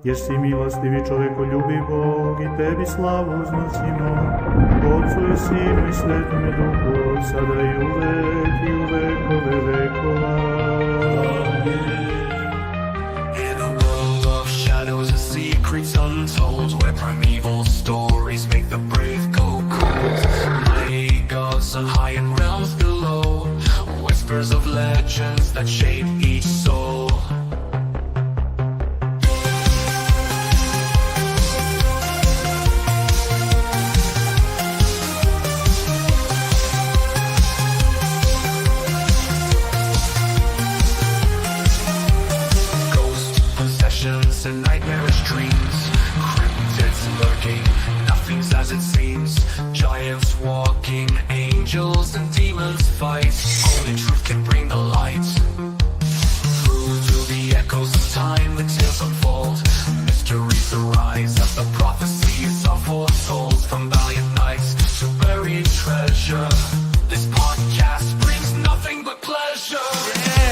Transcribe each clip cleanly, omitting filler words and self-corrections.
Jer si milostivi čovekoljubi Bog i tebi slavu uznosimo, Otcu i Sinu i Svetome Duhu, sada i u vekove vekova. In a world of shadows and secrets untold, where primeval stories make the brave go cold, mighty gods are high and realms below, whispers of legends that shape each soul. And nightmarish dreams, cryptids lurking, nothing's as it seems, giants walking, angels and demons fight, only truth can bring the light. Through the echoes of time, the tales unfold, mysteries arise as the prophecies are foretold, from valiant knights to buried treasure. This podcast brings nothing but pleasure.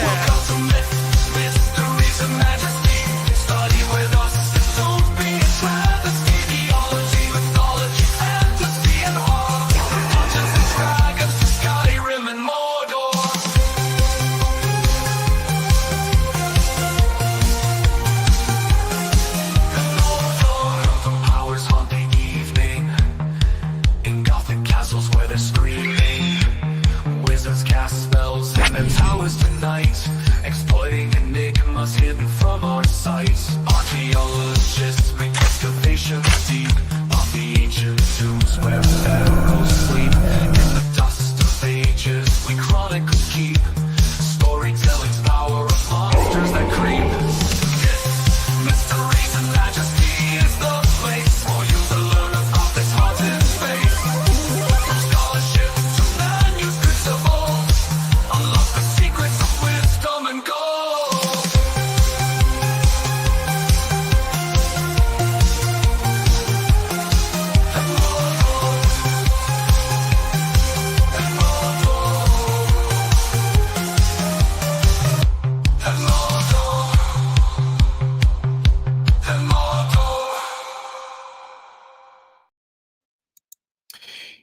Welcome to mysteries and majesty. With us, don't be a travesty. Theology, mythology, fantasy, and horror. Dungeons and dragons, Skyrim and Mordor. And Mordor, the powers haunt the evening in gothic castles where they're screaming. Wizards cast spells in their towers tonight, exploiting enigmas hidden from our sight. Archaeologists make excavations deep of the ancient tombs where pharaohs sleep. In the dust of ages we chronicles keep, storytelling's power of monsters that creep. Mysteries and majesty is the place for you to learn about this haunted space. From scholarship to manuscripts of old, unlock the secrets of wisdom and gold.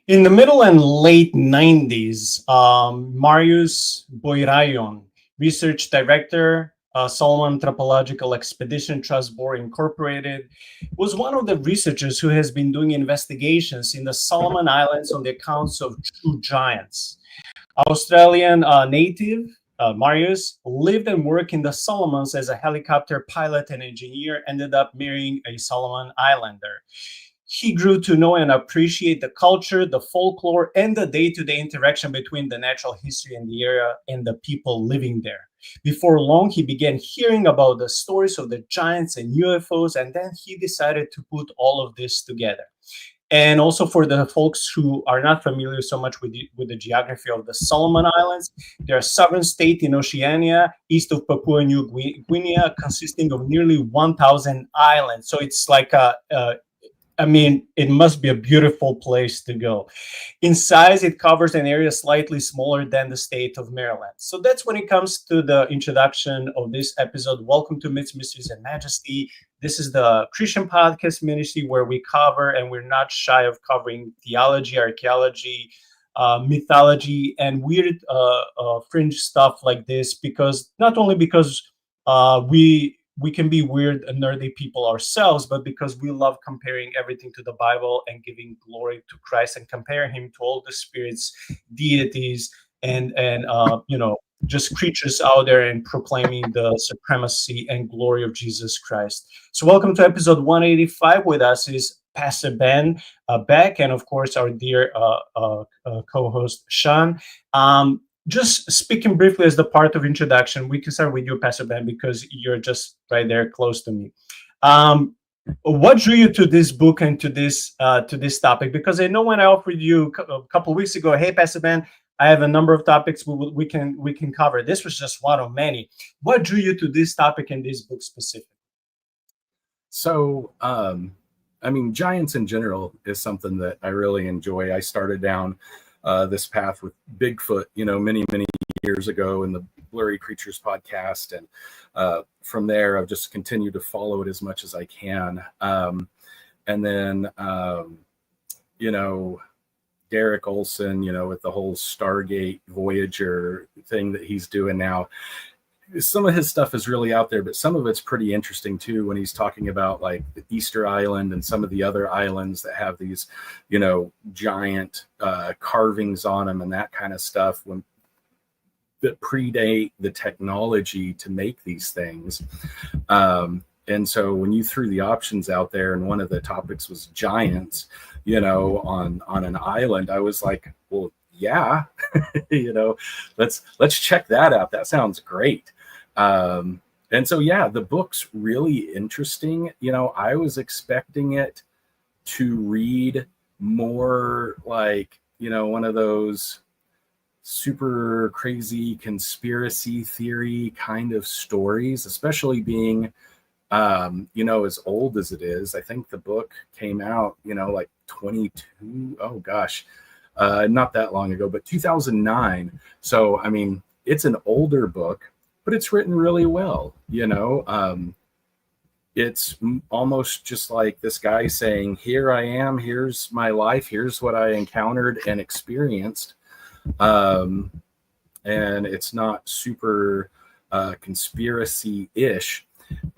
In the middle and late 90s, Marius Boirayon, research director, Solomon Anthropological Expedition Trust Board Incorporated, was one of the researchers who has been doing investigations in the Solomon Islands on the accounts of true giants. Australian native Marius lived and worked in the Solomons as a helicopter pilot and engineer, ended up marrying a Solomon Islander. He grew to know and appreciate the culture, the folklore, and the day-to-day interaction between the natural history in the area and the people living there. Before long, he began hearing about the stories of the giants and UFOs, and then he decided to put all of this together. And also for the folks who are not familiar so much with the geography of the Solomon Islands, they're a sovereign state in Oceania, east of Papua New Guinea, consisting of nearly 1,000 islands. So it's like it must be a beautiful place to go. In size, it covers an area slightly smaller than the state of Maryland. So that's when it comes to the introduction of this episode. Welcome to Myths, Mysteries, and Majesty. This is the Christian podcast ministry where we cover, and we're not shy of covering theology, archaeology, mythology, and weird fringe stuff like this, because not only because we can be weird and nerdy people ourselves, but because we love comparing everything to the Bible and giving glory to Christ and compare him to all the spirits, deities, and just creatures out there and proclaiming the supremacy and glory of Jesus Christ. So welcome to episode 185. With us is Pastor Ben Beck, and of course our dear co-host Shaun. Just speaking briefly as the part of introduction, we can start with you, Pastor Ben, because you're just right there close to me. What drew you to this book and to this topic? Because I know when I offered you a couple of weeks ago, hey, Pastor Ben, I have a number of topics we can cover. This was just one of many. What drew you to this topic and this book specifically? So, giants in general is something that I really enjoy. I started down this path with Bigfoot, many years ago in the Blurry Creatures podcast, and from there I've just continued to follow it as much as I can. And then Derek Olson, with the whole Stargate Voyager thing that he's doing now, some of his stuff is really out there, but some of it's pretty interesting too, when he's talking about like the Easter Island and some of the other islands that have these, giant carvings on them and that kind of stuff that predate the technology to make these things. And so when you threw the options out there, and one of the topics was giants, on an island, I was like, well, yeah, let's check that out. That sounds great. And so, yeah, the book's really interesting. I was expecting it to read more like, one of those super crazy conspiracy theory kind of stories, especially being, as old as it is. I think the book came out, like 22. Oh gosh. Not that long ago, but 2009. So, I mean, it's an older book, but it's written really well. It's almost just like this guy saying, here I am, here's my life, here's what I encountered and experienced. And it's not super conspiracy-ish.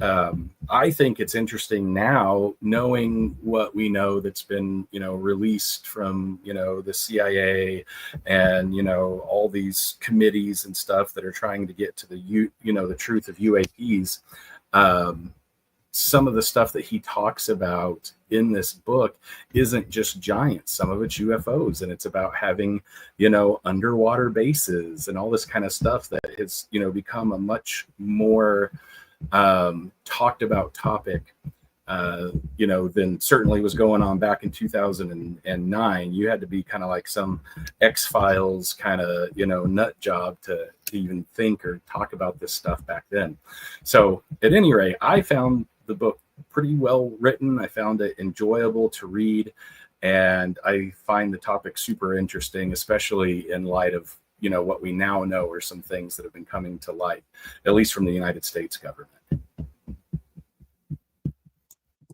I think it's interesting now, knowing what we know that's been, released from, the CIA and, all these committees and stuff that are trying to get to the truth of UAPs. Some of the stuff that he talks about in this book isn't just giants. Some of it's UFOs, and it's about having, underwater bases and all this kind of stuff that has, become a much more talked about topic, than certainly was going on back in 2009. You had to be kind of like some X-Files kind of, nut job to even think or talk about this stuff back then. So at any rate, I found the book pretty well written. I found it enjoyable to read, and I find the topic super interesting, especially in light of what we now know are some things that have been coming to light, at least from the United States government.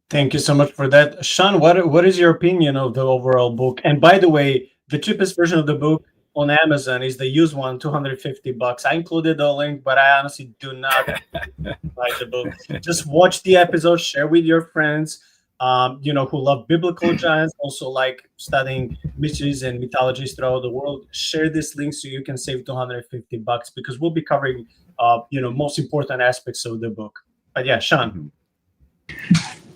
Thank you so much for that. Shaun, what is your opinion of the overall book? And by the way, the cheapest version of the book on Amazon is the used one, $250. I included the link, but I honestly do not like the book. Just watch the episode, share with your friends, who love biblical giants, also like studying mysteries and mythologies throughout the world. Share this link so you can save $250 because we'll be covering, most important aspects of the book. But yeah, Shaun.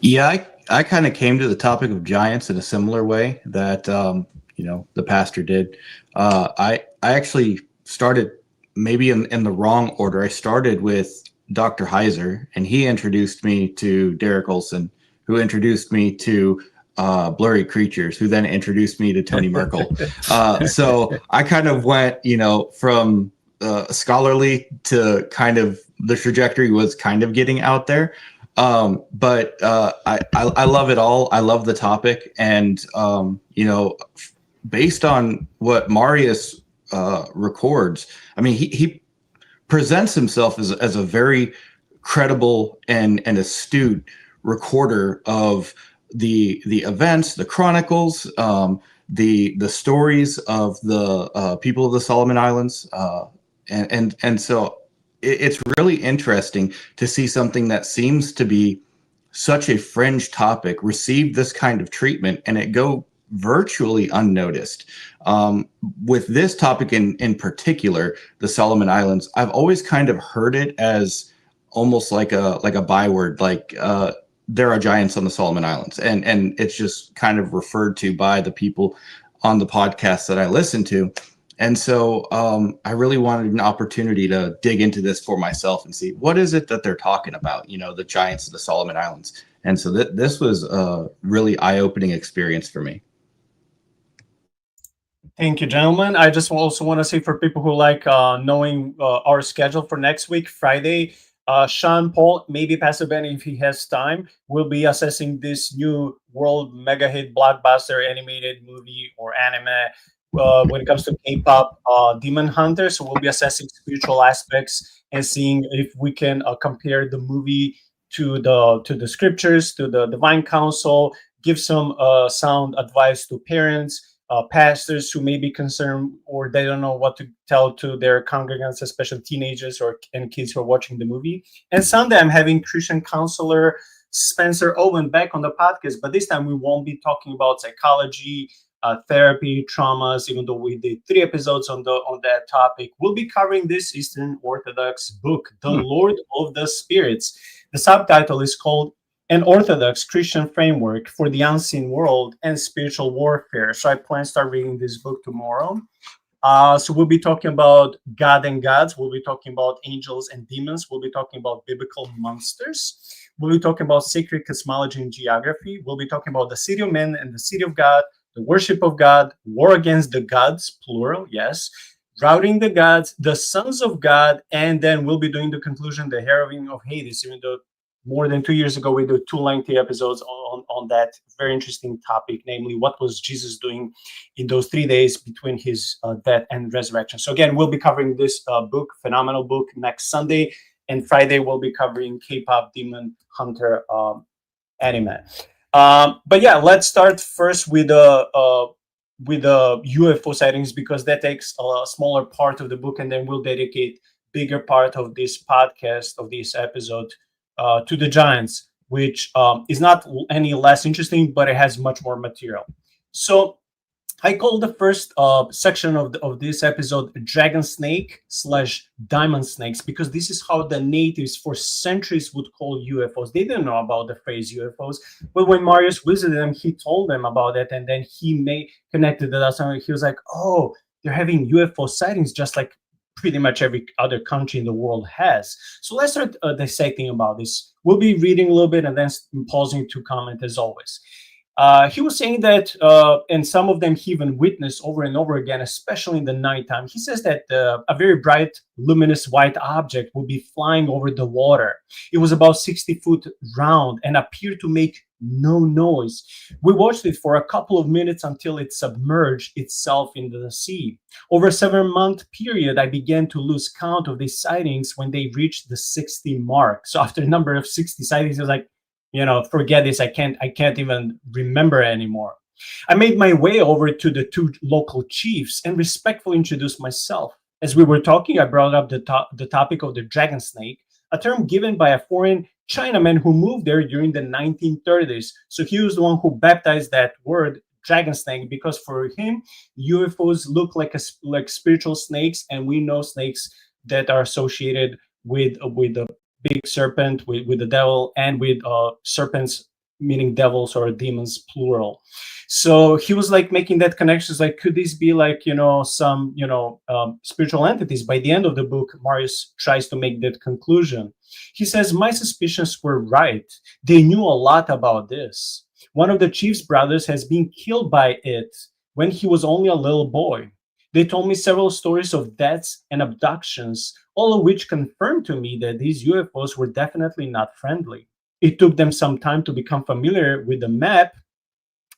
Yeah, I kind of came to the topic of giants in a similar way that, the pastor did. I actually started maybe in the wrong order. I started with Dr. Heiser, and he introduced me to Derek Olson, who introduced me to Blurry Creatures, who then introduced me to Tony Merkel. So I kind of went, from scholarly to kind of the trajectory was kind of getting out there. But I love it all. I love the topic. And, based on what Marius records, I mean, he presents himself as a very credible and astute recorder of the events, the chronicles, the stories of the people of the Solomon Islands. And so it's really interesting to see something that seems to be such a fringe topic receive this kind of treatment and it go virtually unnoticed. With this topic in particular, the Solomon Islands, I've always kind of heard it as almost like a byword, like there are giants on the Solomon Islands, and it's just kind of referred to by the people on the podcast that I listen to. And so I really wanted an opportunity to dig into this for myself and see what is it that they're talking about, the giants of the Solomon Islands. And so this was a really eye-opening experience for me. Thank you, gentlemen. I just also want to say for people who like knowing our schedule for next week, Friday, Shaun, Paul, maybe Pastor Benny, if he has time, will be assessing this new world mega hit blockbuster animated movie or anime when it comes to K-pop Demon Hunter. So we'll be assessing spiritual aspects and seeing if we can compare the movie to the scriptures, to the divine counsel, give some sound advice to parents, pastors who may be concerned or they don't know what to tell to their congregants, especially teenagers or and kids who are watching the movie. And Sunday, I'm having Christian counselor Spencer Owen back on the podcast, but this time we won't be talking about psychology, therapy, traumas. Even though we did 3 episodes on that topic, we'll be covering this Eastern Orthodox book, The Lord of the Spirits. The subtitle is called An Orthodox Christian Framework for the Unseen World and Spiritual Warfare. So I plan to start reading this book tomorrow. So we'll be talking about God and gods. We'll be talking about angels and demons. We'll be talking about biblical monsters. We'll be talking about sacred cosmology and geography. We'll be talking about the city of men and the city of God, the worship of God, war against the gods, plural, yes, routing the gods, the sons of God, and then we'll be doing the conclusion, the harrowing of Hades, even though more than 2 years ago we did 2 lengthy episodes on that very interesting topic, namely what was Jesus doing in those 3 days between his death and resurrection. So again, we'll be covering this book, phenomenal book, next Sunday, and Friday we'll be covering K-pop Demon Hunter anime. But yeah, let's start first with the UFO sightings, because that takes a smaller part of the book, and then we'll dedicate bigger part of this podcast, of this episode, to the giants, which is not any less interesting, but it has much more material. So I call the first section of this episode Dragon Snake / Diamond Snakes, because this is how the natives for centuries would call UFOs. They didn't know about the phrase UFOs, but when Marius visited them, he told them about it, and then he connected the dots, and he was like, oh, they're having UFO sightings just like pretty much every other country in the world has. So let's start dissecting about this. We'll be reading a little bit and then pausing to comment as always. He was saying that, and some of them he even witnessed over and over again, especially in the nighttime. He says that a very bright, luminous white object would be flying over the water. It was about 60 feet round and appeared to make no noise. We watched it for a couple of minutes until it submerged itself into the sea. Over a 7-month period, I began to lose count of these sightings when they reached the 60 mark. So after a number of 60 sightings, I was like, forget this. I can't even remember anymore. I made my way over to the 2 local chiefs and respectfully introduced myself. As we were talking, I brought up the topic of the dragon snake, a term given by a foreign Chinaman who moved there during the 1930s. So he was the one who baptized that word dragon snake, because for him, UFOs look like spiritual snakes, and we know snakes that are associated with the big serpent, with the devil, and with serpents, meaning devils or demons, plural. So he was like making that connection, like, could this be like, some, spiritual entities? By the end of the book, Marius tries to make that conclusion. He says, my suspicions were right. They knew a lot about this. One of the chief's brothers has been killed by it when he was only a little boy. They told me several stories of deaths and abductions, all of which confirmed to me that these UFOs were definitely not friendly. It took them some time to become familiar with the map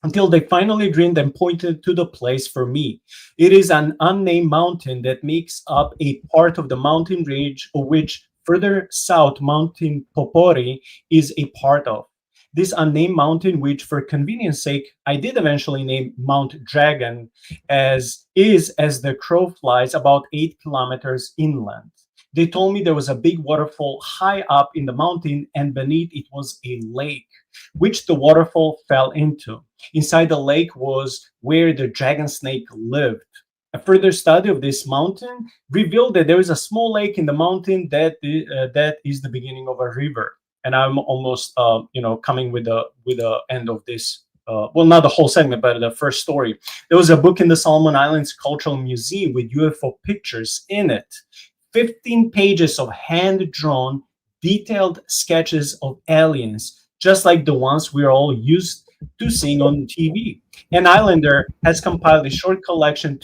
until they finally agreed and pointed to the place for me. It is an unnamed mountain that makes up a part of the mountain range of which further south Mountain Popori is a part of. This unnamed mountain, which for convenience sake, I did eventually name Mount Dragon, as the crow flies about 8 kilometers inland. They told me there was a big waterfall high up in the mountain, and beneath it was a lake, which the waterfall fell into. Inside the lake was where the dragon snake lived. A further study of this mountain revealed that there is a small lake in the mountain that is the beginning of a river. And I'm almost, coming with the end of this. Well, not the whole segment, but the first story. There was a book in the Solomon Islands Cultural Museum with UFO pictures in it. 15 pages of hand-drawn, detailed sketches of aliens, just like the ones we are all used to seeing on TV. An islander has compiled a short collection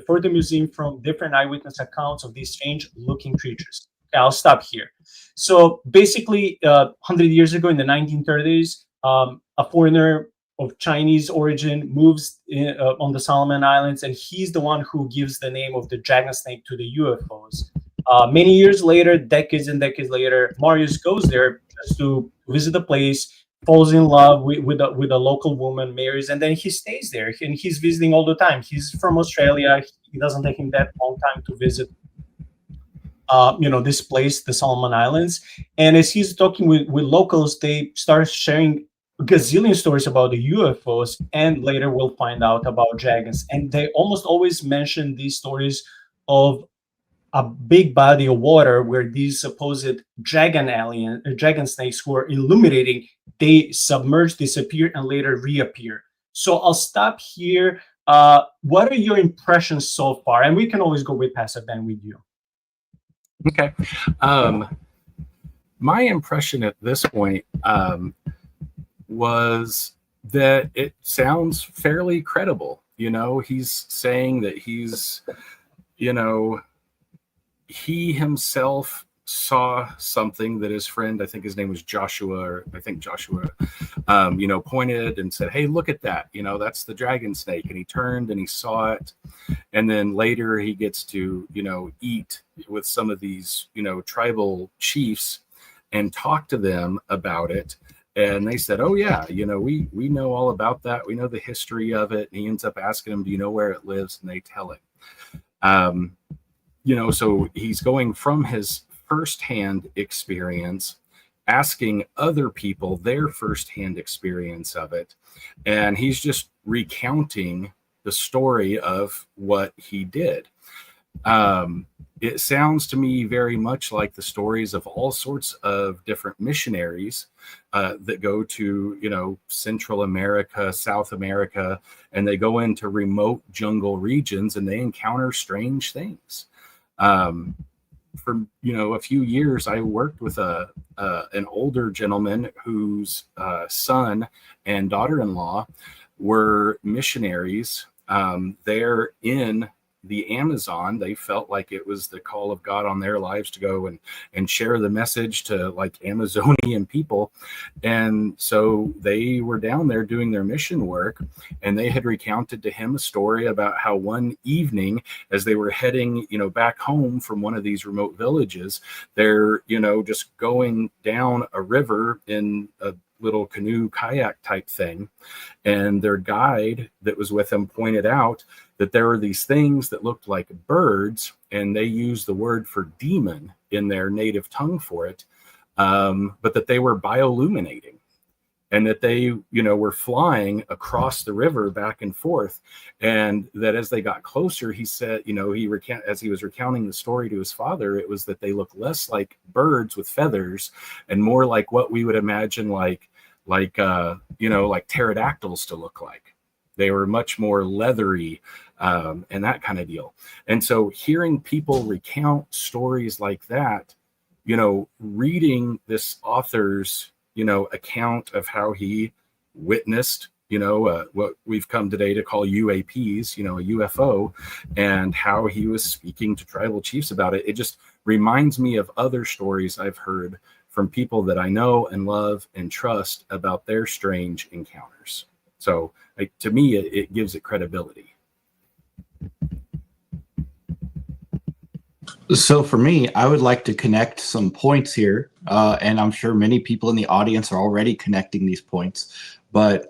for the museum from different eyewitness accounts of these strange-looking creatures. Okay, I'll stop here. So basically, 100 years ago in the 1930s, a foreigner of Chinese origin, moves on the Solomon Islands, and he's the one who gives the name of the dragon snake to the UFOs. Many years later, decades and decades later, Marius goes there just to visit the place, falls in love with a local woman, marries, and then he stays there. And he's visiting all the time. He's from Australia. It doesn't take him that long time to visit this place, the Solomon Islands. And as he's talking with locals, they start sharing a gazillion stories about the UFOs, and later we'll find out about dragons. And they almost always mention these stories of a big body of water where these supposed dragon snakes who are illuminating, they submerge, disappear, and later reappear. So I'll stop here. What are your impressions so far? And we can always go with Pastor Ben with you. Okay. My impression at this point was that it sounds fairly credible. He's saying that he's, he himself saw something that his friend, I think his name was Joshua, pointed and said, hey, look at that. That's the dragon snake. And he turned and he saw it. And then later he gets to, eat with some of these, tribal chiefs and talk to them about it. And they said, oh, yeah, we know all about that. We know the history of it. And he ends up asking them, do you know where it lives? And they tell him. So he's going from his firsthand experience, asking other people their firsthand experience of it. And he's just recounting the story of what he did. It sounds to me very much like the stories of all sorts of different missionaries that go to, Central America, South America, and they go into remote jungle regions and they encounter strange things. For a few years, I worked with an older gentleman whose son and daughter-in-law were missionaries there in the Amazon. They felt like it was the call of God on their lives to go and share the message to like Amazonian people. And so they were down there doing their mission work, and they had recounted to him a story about how one evening as they were heading, back home from one of these remote villages, they're, just going down a river in a little canoe kayak type thing. And their guide that was with them pointed out that there were these things that looked like birds, and they used the word for demon in their native tongue for it, but that they were bioluminating, and that they, were flying across the river back and forth. And that as they got closer, he said, as he was recounting the story to his father, it was that they looked less like birds with feathers and more like what we would imagine like pterodactyls to look like. They were much more leathery and that kind of deal. And so hearing people recount stories like that, reading this author's, account of how he witnessed, what we've come today to call UAPs, a UFO, and how he was speaking to tribal chiefs about it, it just reminds me of other stories I've heard from people that I know and love and trust about their strange encounters. So to me, it gives it credibility. So for me, I would like to connect some points here, and I'm sure many people in the audience are already connecting these points. But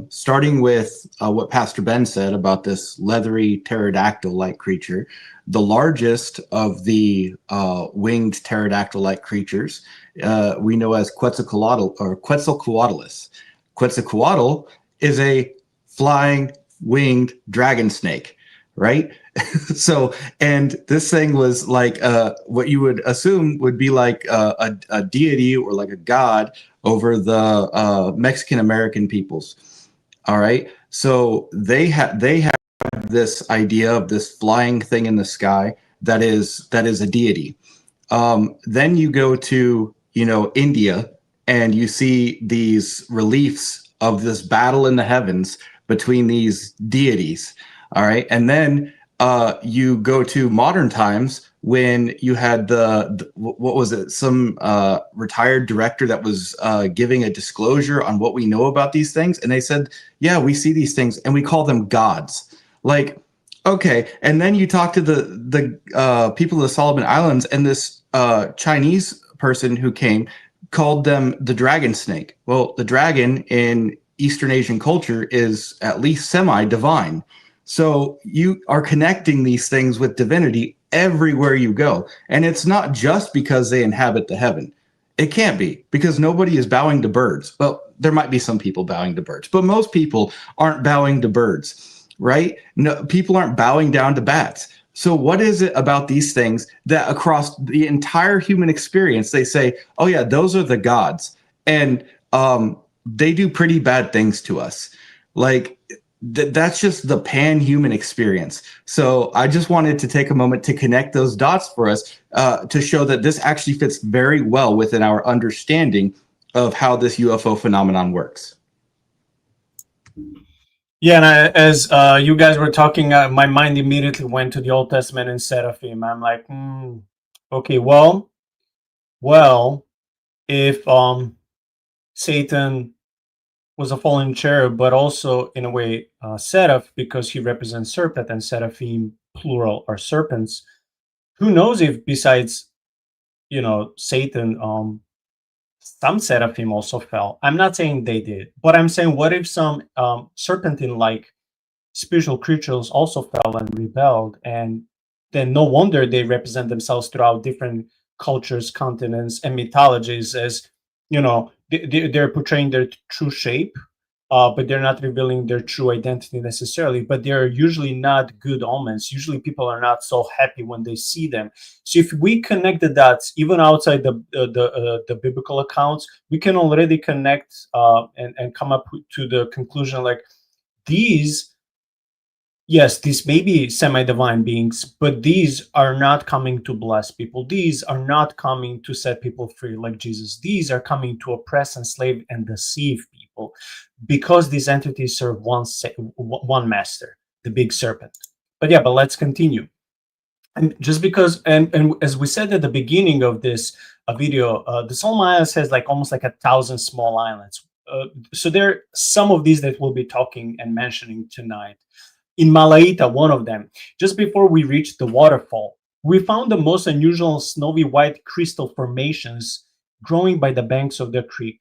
starting with what Pastor Ben said about this leathery pterodactyl-like creature, the largest of the winged pterodactyl-like creatures we know as Quetzalcoatl or Quetzalcoatlus. Quetzalcoatl is a flying winged dragon snake, right? So, and this thing was like what you would assume would be like a deity or like a god over the Mexican American peoples. All right. So they have this idea of this flying thing in the sky that is a deity. Then you go to, India, and you see these reliefs of this battle in the heavens between these deities. All right. And then you go to modern times when you had what was it, some retired director that was giving a disclosure on what we know about these things, and they said, yeah, we see these things and we call them gods. Like, okay. And then you talk to the people of the Solomon Islands, and this Chinese person who came called them the dragon snake. Well, the dragon in Eastern Asian culture is at least semi-divine. So you are connecting these things with divinity everywhere you go. And it's not just because they inhabit the heaven. It can't be, because nobody is bowing to birds. Well, there might be some people bowing to birds, but most people aren't bowing to birds, right? No, people aren't bowing down to bats. So what is it about these things that across the entire human experience, they say, oh yeah, those are the gods. And they do pretty bad things to us. Like, that's just the pan-human experience. So I just wanted to take a moment to connect those dots for us, to show that this actually fits very well within our understanding of how this UFO phenomenon works. Yeah, and as you guys were talking, my mind immediately went to the Old Testament and seraphim. I'm like, okay, well, if Satan was a fallen cherub, but also in a way seraph, because he represents serpent, and seraphim plural are serpents. Who knows if besides, Satan, some seraphim also fell. I'm not saying they did, but I'm saying, what if some serpentine-like spiritual creatures also fell and rebelled, and then no wonder they represent themselves throughout different cultures, continents, and mythologies as, they're portraying their true shape, but they're not revealing their true identity necessarily. But they're usually not good omens. Usually people are not so happy when they see them. So if we connect the dots, even outside the biblical accounts, we can already connect and come up to the conclusion, like, these may be semi-divine beings, but these are not coming to bless people. These are not coming to set people free like Jesus. These are coming to oppress, enslave, and deceive people, because these entities serve one master, the big serpent. But let's continue. And just because, and as we said at the beginning of this video, the Solomon Islands has almost 1,000 small islands. So there are some of these that we'll be talking and mentioning tonight. In Malaita, one of them, just before we reached the waterfall, we found the most unusual snowy white crystal formations growing by the banks of the creek.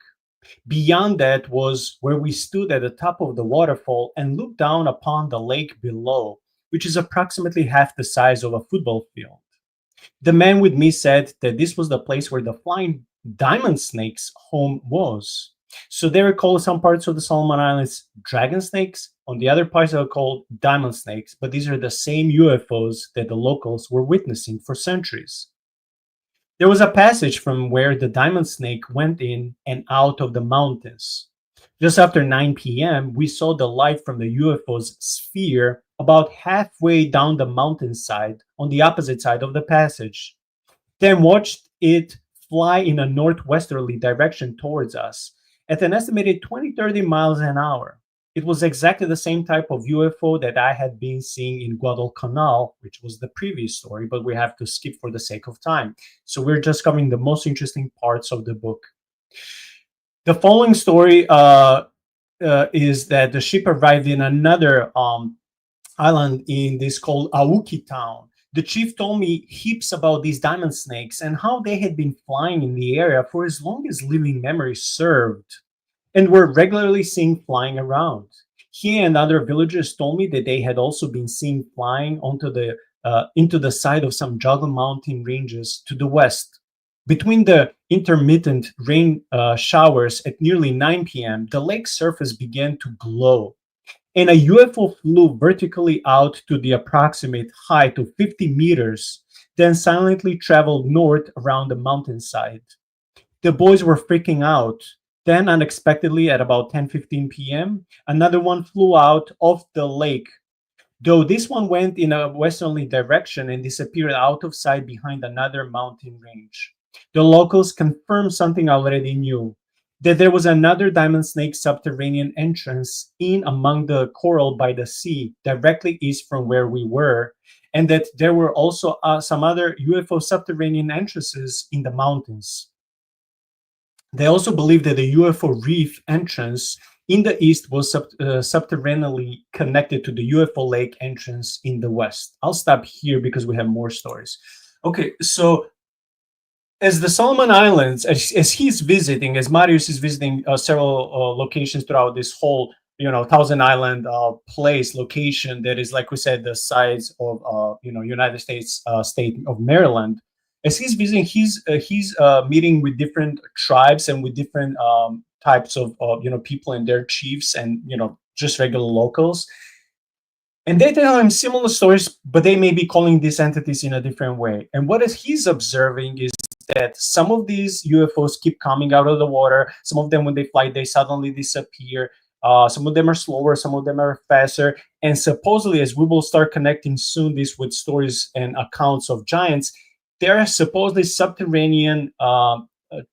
Beyond that was where we stood at the top of the waterfall and looked down upon the lake below, which is approximately half the size of a football field. The man with me said that this was the place where the flying diamond snake's home was. So they were called, some parts of the Solomon Islands, dragon snakes. On the other parts, they were called diamond snakes. But these are the same UFOs that the locals were witnessing for centuries. There was a passage from where the diamond snake went in and out of the mountains. Just after 9 p.m., we saw the light from the UFO's sphere about halfway down the mountainside on the opposite side of the passage. Then watched it fly in a northwesterly direction towards us at an estimated 20-30 miles an hour. It was exactly the same type of UFO that I had been seeing in Guadalcanal, which was the previous story, but we have to skip for the sake of time. So we're just covering the most interesting parts of the book. The following story is that the ship arrived in another island in this called Auki town. The chief told me heaps about these diamond snakes and how they had been flying in the area for as long as living memory served, and were regularly seen flying around. He and other villagers told me that they had also been seen flying into the side of some jungle mountain ranges to the west. Between the intermittent rain showers at nearly 9 p.m., the lake's surface began to glow, and a UFO flew vertically out to the approximate height of 50 meters, then silently traveled north around the mountainside. The boys were freaking out. Then, unexpectedly, at about 10:15 p.m., another one flew out of the lake, though this one went in a westerly direction and disappeared out of sight behind another mountain range. The locals confirmed something I already knew, that there was another diamond snake subterranean entrance in among the coral by the sea, directly east from where we were, and that there were also some other UFO subterranean entrances in the mountains. They also believe that the UFO reef entrance in the east was subterraneanly connected to the UFO lake entrance in the west. I'll stop here because we have more stories. Okay, so as the Solomon Islands, as he's visiting, as Marius is visiting several locations throughout this whole, Thousand Island place location that is, like we said, the size of, United States state of Maryland. As he's visiting, he's meeting with different tribes and with different types of, people and their chiefs and, just regular locals. And they tell him similar stories, but they may be calling these entities in a different way. And what he's observing is that some of these UFOs keep coming out of the water. Some of them, when they fly, they suddenly disappear. Some of them are slower, some of them are faster. And supposedly, as we will start connecting soon this with stories and accounts of giants, there are supposedly subterranean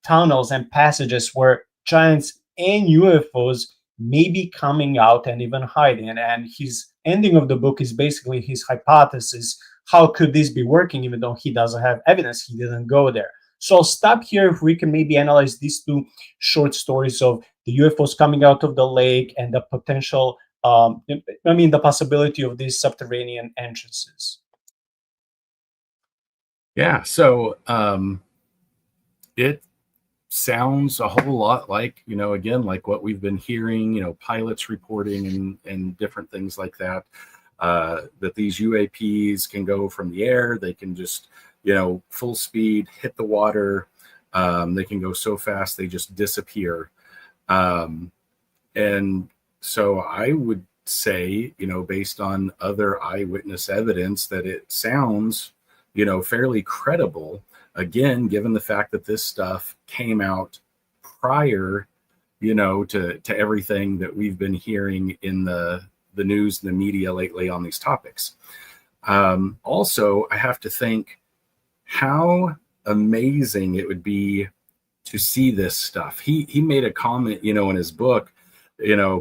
tunnels and passages where giants and UFOs may be coming out and even hiding. And his ending of the book is basically his hypothesis. How could this be working, even though he doesn't have evidence? He didn't go there. So I'll stop here if we can maybe analyze these two short stories of the UFOs coming out of the lake and the potential, the possibility of these subterranean entrances. Yeah, so it sounds a whole lot like, again, like what we've been hearing, pilots reporting and different things like that, that these UAPs can go from the air. They can just, full speed, hit the water. They can go so fast, they just disappear. And so I would say, based on other eyewitness evidence, that it sounds, fairly credible. Again, given the fact that this stuff came out prior, to everything that we've been hearing in the news and the media lately on these topics. Also, I have to think how amazing it would be to see this stuff. He made a comment, in his book,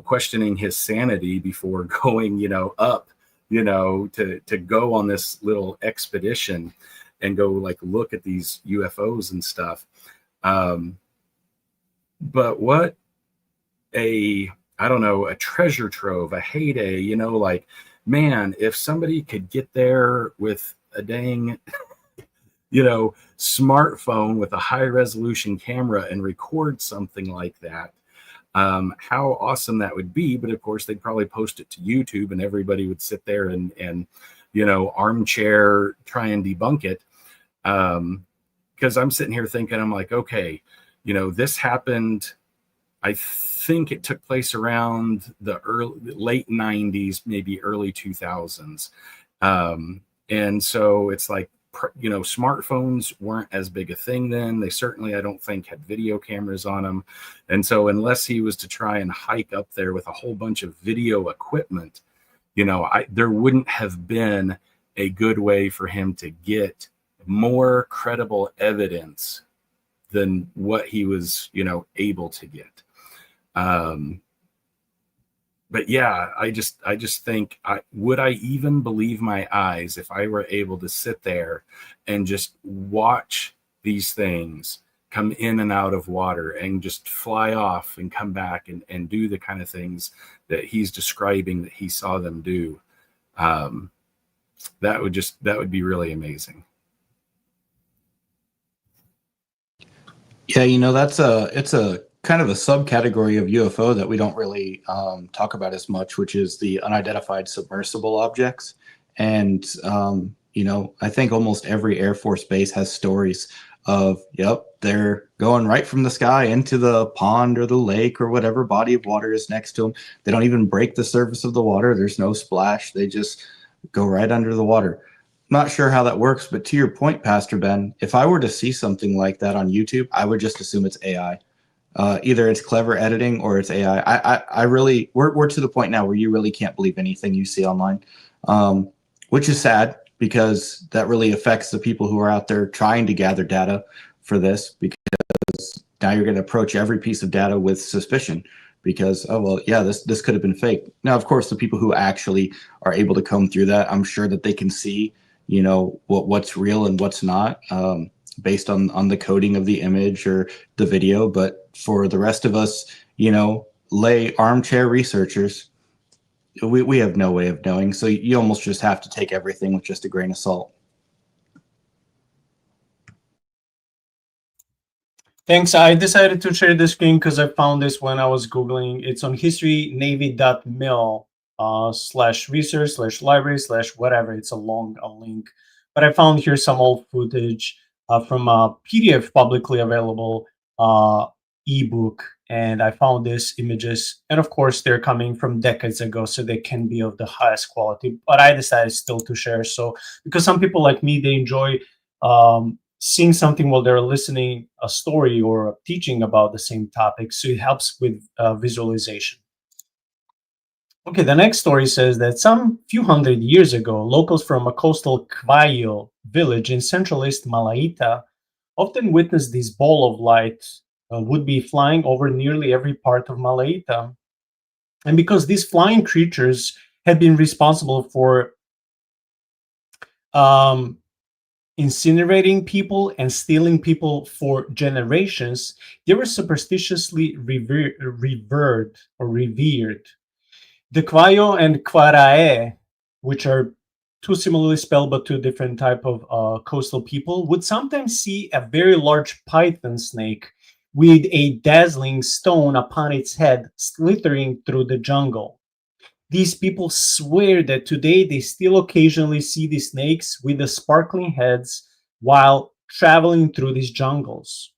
questioning his sanity before going, up, to go on this little expedition and go look at these UFOs and stuff. But what a treasure trove, a heyday, man, if somebody could get there with a dang, smartphone with a high resolution camera and record something like that, how awesome that would be. But of course, they'd probably post it to YouTube and everybody would sit there and armchair try and debunk it. Because I'm sitting here thinking, I'm like, okay, this happened. I think it took place around the late 90s, maybe early 2000s. And so it's like, smartphones weren't as big a thing then. They certainly, I don't think, had video cameras on them. And so unless he was to try and hike up there with a whole bunch of video equipment, there wouldn't have been a good way for him to get more credible evidence than what he was, able to get. But yeah, I just think, would I even believe my eyes if I were able to sit there and just watch these things come in and out of water and just fly off and come back and do the kind of things that he's describing that he saw them do? That would be really amazing. Yeah, it's a kind of a subcategory of UFO that we don't really talk about as much, which is the unidentified submersible objects. And, I think almost every Air Force base has stories of, they're going right from the sky into the pond or the lake or whatever body of water is next to them. They don't even break the surface of the water. There's no splash. They just go right under the water. Not sure how that works, but to your point, Pastor Ben, if I were to see something like that on YouTube, I would just assume it's AI. Either it's clever editing or it's AI. I really, we're to the point now where you really can't believe anything you see online, which is sad because that really affects the people who are out there trying to gather data for this, because now you're going to approach every piece of data with suspicion because, this could have been fake. Now, of course, the people who actually are able to comb through that, I'm sure that they can see what's real and what's not, based on the coding of the image or the video. But for the rest of us, lay armchair researchers, we have no way of knowing. So you almost just have to take everything with just a grain of salt. Thanks. I decided to share the screen because I found this when I was Googling. It's on historynavy.mil /research/library/whatever. It's a long link. But I found here some old footage from a PDF publicly available ebook. And I found these images. And of course, they're coming from decades ago, so they can be of the highest quality. But I decided still to share. So because some people like me, they enjoy seeing something while they're listening a story or teaching about the same topic. So it helps with visualization. Okay, the next story says that some few hundred years ago, locals from a coastal Cuayo village in central East Malaita often witnessed this ball of light would be flying over nearly every part of Malaita. And because these flying creatures had been responsible for incinerating people and stealing people for generations, they were superstitiously revered. The Cuayo and Quarae, which are two similarly spelled but two different type of coastal people, would sometimes see a very large python snake with a dazzling stone upon its head slithering through the jungle. These people swear that today they still occasionally see the snakes with the sparkling heads while traveling through these jungles.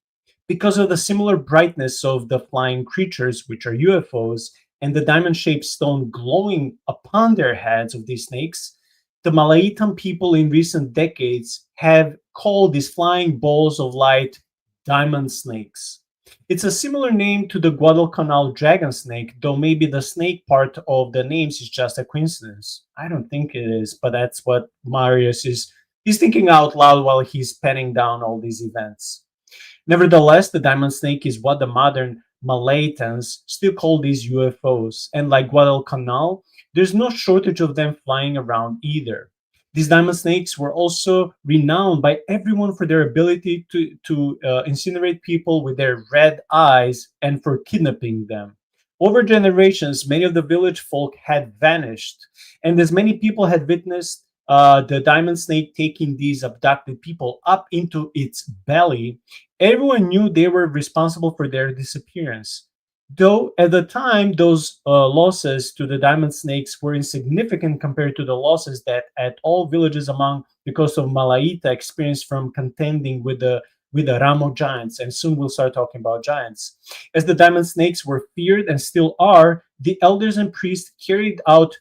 Because of the similar brightness of the flying creatures, which are UFOs, and the diamond-shaped stone glowing upon their heads of these snakes, the Malaitan people in recent decades have called these flying balls of light diamond snakes. It's a similar name to the Guadalcanal dragon snake, though maybe the snake part of the names is just a coincidence. I don't think it is, but that's what Marius is. He's thinking out loud while he's penning down all these events. Nevertheless, the diamond snake is what the modern Malaitans still call these UFOs, and like Guadalcanal, there's no shortage of them flying around either. These diamond snakes were also renowned by everyone for their ability to incinerate people with their red eyes and for kidnapping them. Over generations, many of the village folk had vanished, and as many people had witnessed the diamond snake taking these abducted people up into its belly, everyone knew they were responsible for their disappearance. Though at the time, those losses to the diamond snakes were insignificant compared to the losses that at all villages among the coast of Malaita experienced from contending with the Ramo giants, and soon we'll start talking about giants. As the diamond snakes were feared and still are, the elders and priests carried out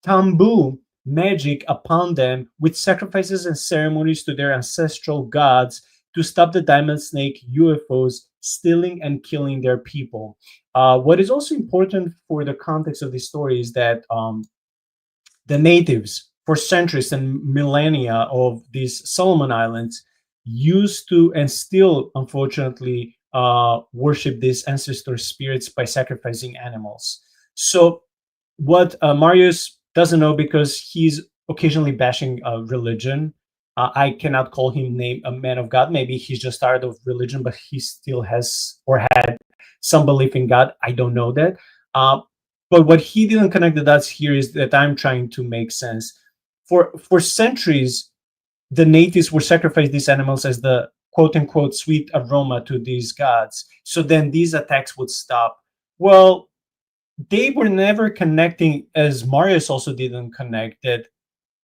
tambu magic upon them with sacrifices and ceremonies to their ancestral gods to stop the diamond snake UFOs stealing and killing their people. What is also important for the context of this story is that the natives, for centuries and millennia of these Solomon Islands, used to and still, unfortunately, worship these ancestor spirits by sacrificing animals. So what Marius doesn't know, because he's occasionally bashing religion, I cannot call him a man of God. Maybe he's just tired of religion, but he still has or had some belief in God. I don't know that. But what he didn't connect the dots here is that I'm trying to make sense. For centuries, the natives would sacrifice these animals as the quote-unquote sweet aroma to these gods. So then these attacks would stop. Well, they were never connecting, as Marius also didn't connect, that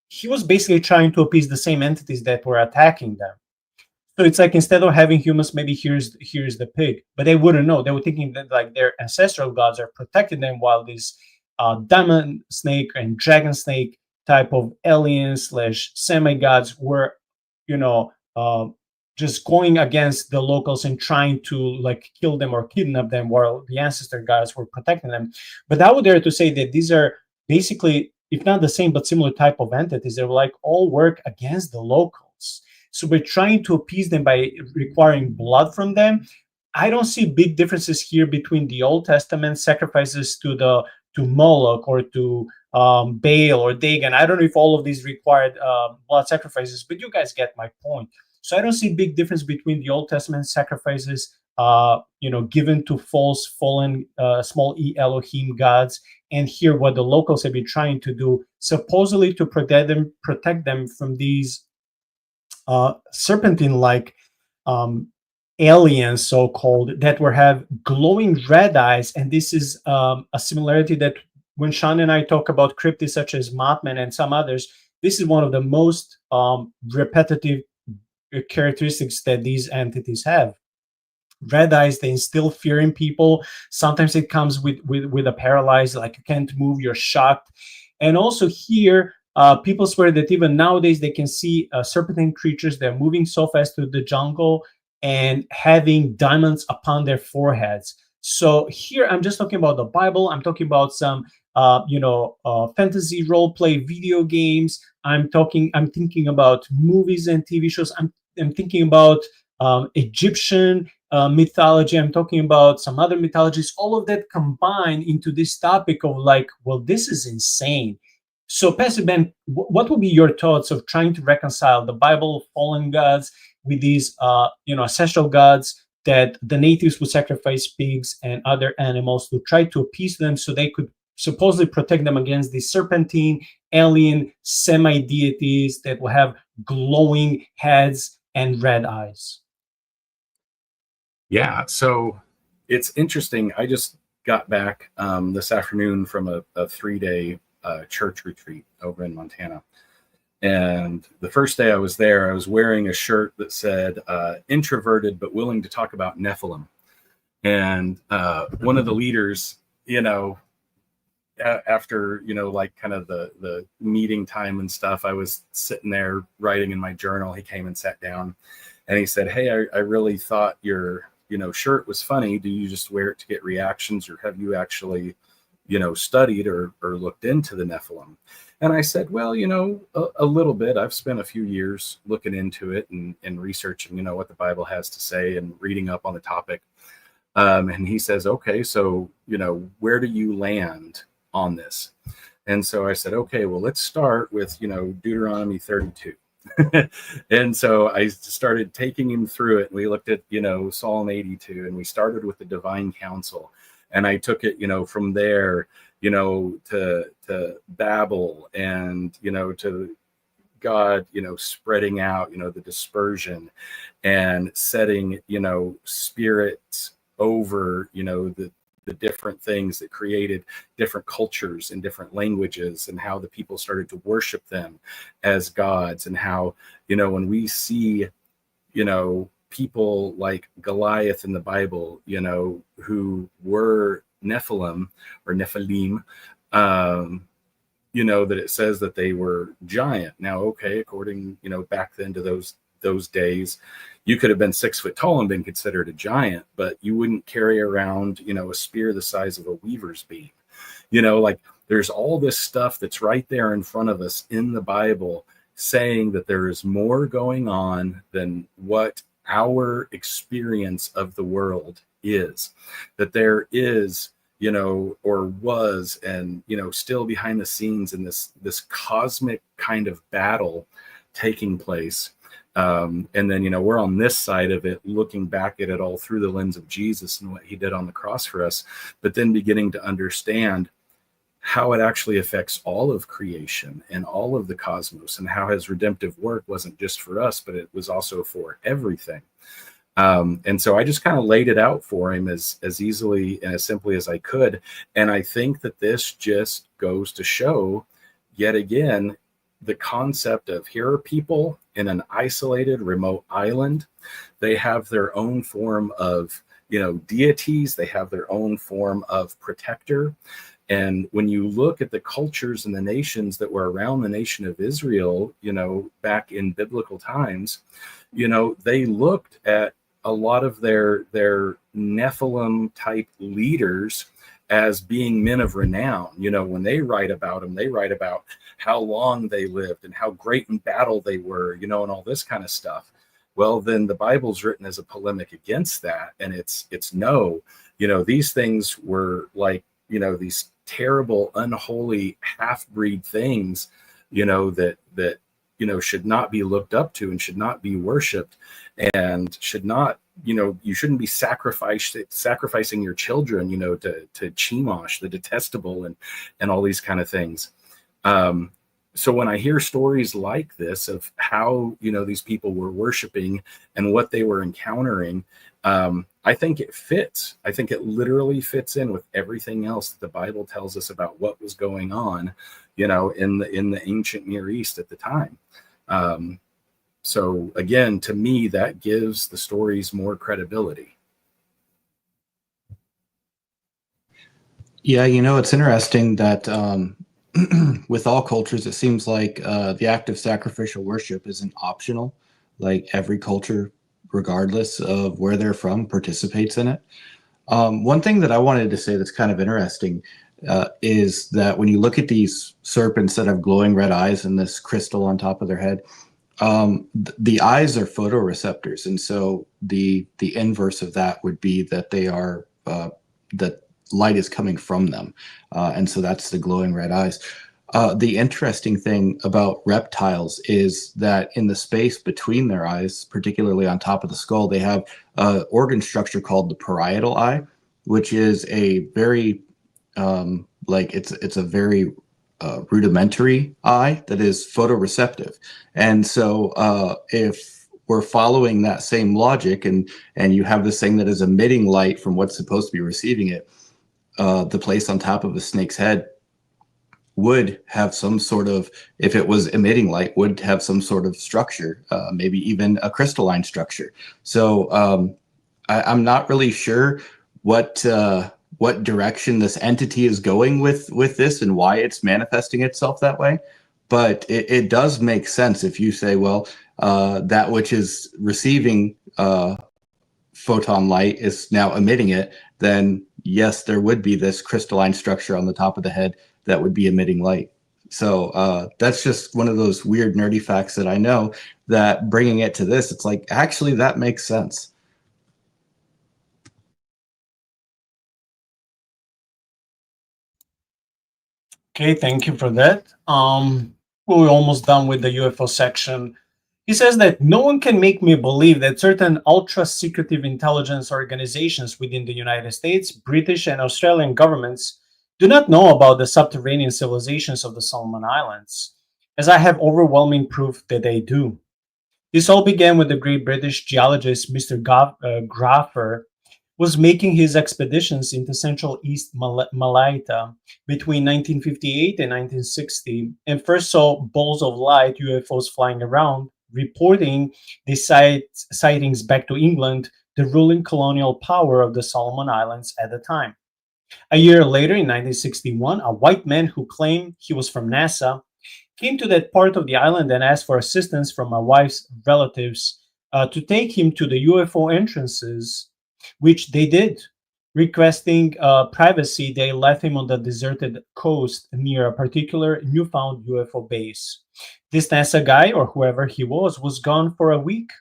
he was basically trying to appease the same entities that were attacking them. So it's like, instead of having humans, maybe here's the pig, but they wouldn't know. They were thinking that like their ancestral gods are protecting them, while these diamond snake and dragon snake type of aliens / semi-gods were, just going against the locals and trying to like kill them or kidnap them, while the ancestor gods were protecting them. But I would dare to say that these are basically, if not the same, but similar type of entities. They were like all work against the locals. So we're trying to appease them by requiring blood from them. I don't see big differences here between the Old Testament sacrifices to Moloch or to Baal or Dagon. I don't know if all of these required blood sacrifices, but you guys get my point. So I don't see big difference between the Old Testament sacrifices, given to false, fallen, small e Elohim gods, and here what the locals have been trying to do, supposedly to protect them from these serpentine-like aliens, so-called, that were have glowing red eyes. And this is a similarity that when Shaun and I talk about cryptids such as Mothman and some others, this is one of the most repetitive characteristics that these entities have. Red eyes, they instill fear in people. Sometimes it comes with a paralyzed, like you can't move, you're shocked. And also here, people swear that even nowadays they can see serpentine creatures that are moving so fast through the jungle and having diamonds upon their foreheads. So here I'm just talking about the Bible. I'm talking about some fantasy role play video games. I'm thinking about movies and TV shows. I'm thinking about Egyptian mythology. I'm talking about some other mythologies. All of that combined into this topic of like, well, this is insane. So, Pastor Ben, what would be your thoughts of trying to reconcile the Bible, fallen gods, with these, ancestral gods that the natives would sacrifice pigs and other animals to try to appease them so they could supposedly protect them against these serpentine, alien, semi-deities that will have glowing heads and red eyes? Yeah, so it's interesting. I just got back this afternoon from a 3-day church retreat over in Montana. And the first day I was there, I was wearing a shirt that said, introverted but willing to talk about Nephilim. And one of the leaders, after, like kind of the meeting time and stuff, I was sitting there writing in my journal. He came and sat down and he said, hey, I really thought your, shirt was funny. Do you just wear it to get reactions, or have you actually, studied or looked into the Nephilim? And I said, well, a little bit. I've spent a few years looking into it and researching, what the Bible has to say and reading up on the topic. And he says, okay, so, where do you land on this? And so I said, okay, well, let's start with, Deuteronomy 32. And so I started taking him through it. And we looked at, Psalm 82, and we started with the divine counsel. And I took it, from there, to Babel and, to God, spreading out, the dispersion and setting, spirits over, the different things that created different cultures and different languages, and how the people started to worship them as gods, and how, when we see, people like Goliath in the Bible, who were Nephilim or Nephilim, that it says that they were giant. Now, okay, according, back then to those days, you could have been 6 foot tall and been considered a giant, but you wouldn't carry around, a spear the size of a weaver's beam. Like there's all this stuff that's right there in front of us in the Bible saying that there is more going on than what our experience of the world is, that there is, or was, and, still behind the scenes in this cosmic kind of battle taking place. And then, we're on this side of it, looking back at it all through the lens of Jesus and what he did on the cross for us, but then beginning to understand how it actually affects all of creation and all of the cosmos, and how his redemptive work wasn't just for us, but it was also for everything. And so I just kind of laid it out for him as easily and as simply as I could. And I think that this just goes to show yet again the concept of, here are people in an isolated remote island. They have their own form of, deities. They have their own form of protector. And when you look at the cultures and the nations that were around the nation of Israel, back in biblical times, they looked at a lot of their Nephilim type leaders as being men of renown. When they write about them, they write about how long they lived and how great in battle they were, and all this kind of stuff. Well, then the Bible's written as a polemic against that. And it's no, these things were like, these terrible, unholy half-breed things, that should not be looked up to and should not be worshipped, and should not, you shouldn't be sacrificing your children, to Chemosh, the detestable, and all these kind of things. So when I hear stories like this of how, these people were worshiping and what they were encountering, I think it fits. I think it literally fits in with everything else that the Bible tells us about what was going on, in the ancient Near East at the time. So again, to me, that gives the stories more credibility. Yeah, it's interesting that with all cultures, it seems like the act of sacrificial worship isn't optional. Like every culture, regardless of where they're from, participates in it. One thing that I wanted to say that's kind of interesting is that when you look at these serpents that have glowing red eyes and this crystal on top of their head, the eyes are photoreceptors, and so the inverse of that would be that they are that light is coming from them, and so that's the glowing red eyes. The interesting thing about reptiles is that in the space between their eyes, particularly on top of the skull, they have an organ structure called the parietal eye, which is a very it's a very rudimentary eye that is photoreceptive. And so if we're following that same logic, and you have this thing that is emitting light from what's supposed to be receiving it, the place on top of a snake's head would have some sort of, if it was emitting light, would have some sort of structure, maybe even a crystalline structure. So I'm not really sure what direction this entity is going with this and why it's manifesting itself that way. But it does make sense if you say, well, that which is receiving photon light is now emitting it, then yes, there would be this crystalline structure on the top of the head that would be emitting light. So that's just one of those weird nerdy facts that I know, that bringing it to this, it's like, actually, that makes sense. Okay, thank you for that. We're almost done with the UFO section. He says that no one can make me believe that certain ultra-secretive intelligence organizations within the United States, British, and Australian governments do not know about the subterranean civilizations of the Solomon Islands, as I have overwhelming proof that they do. This all began with the great British geologist Mr. Graffer was making his expeditions into Central East Malaita between 1958 and 1960, and first saw balls of light, UFOs, flying around, reporting the sightings back to England, the ruling colonial power of the Solomon Islands at the time. A year later, in 1961, a white man who claimed he was from NASA came to that part of the island and asked for assistance from my wife's relatives to take him to the UFO entrances, which they did. Requesting privacy, they left him on the deserted coast near a particular newfound UFO base. This NASA guy, or whoever he was gone for a week,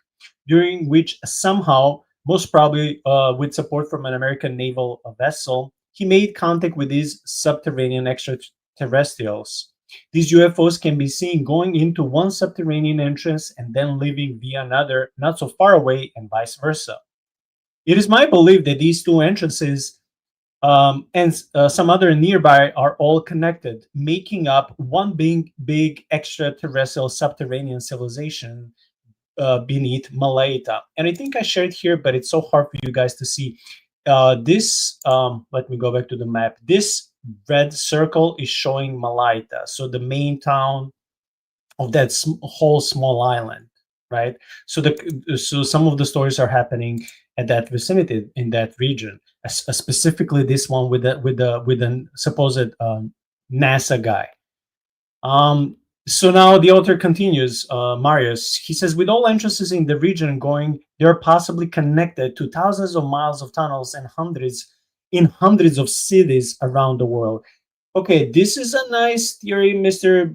during which somehow, most probably with support from an American naval vessel, he made contact with these subterranean extraterrestrials. These UFOs can be seen going into one subterranean entrance and then leaving via another not so far away, and vice versa. It is my belief that these two entrances and some other nearby are all connected, making up one big extraterrestrial subterranean civilization beneath Malaita. And I think I shared here, but it's so hard for you guys to see. Let me go back to the map. This red circle is showing Malaita, so the main town of that whole small island, right? So some of the stories are happening at that vicinity, in that region, specifically this one with a supposed NASA guy. So now the author continues, Marius. He says, with all entrances in the region going, they are possibly connected to thousands of miles of tunnels and hundreds of cities around the world. Okay, this is a nice theory, Mr.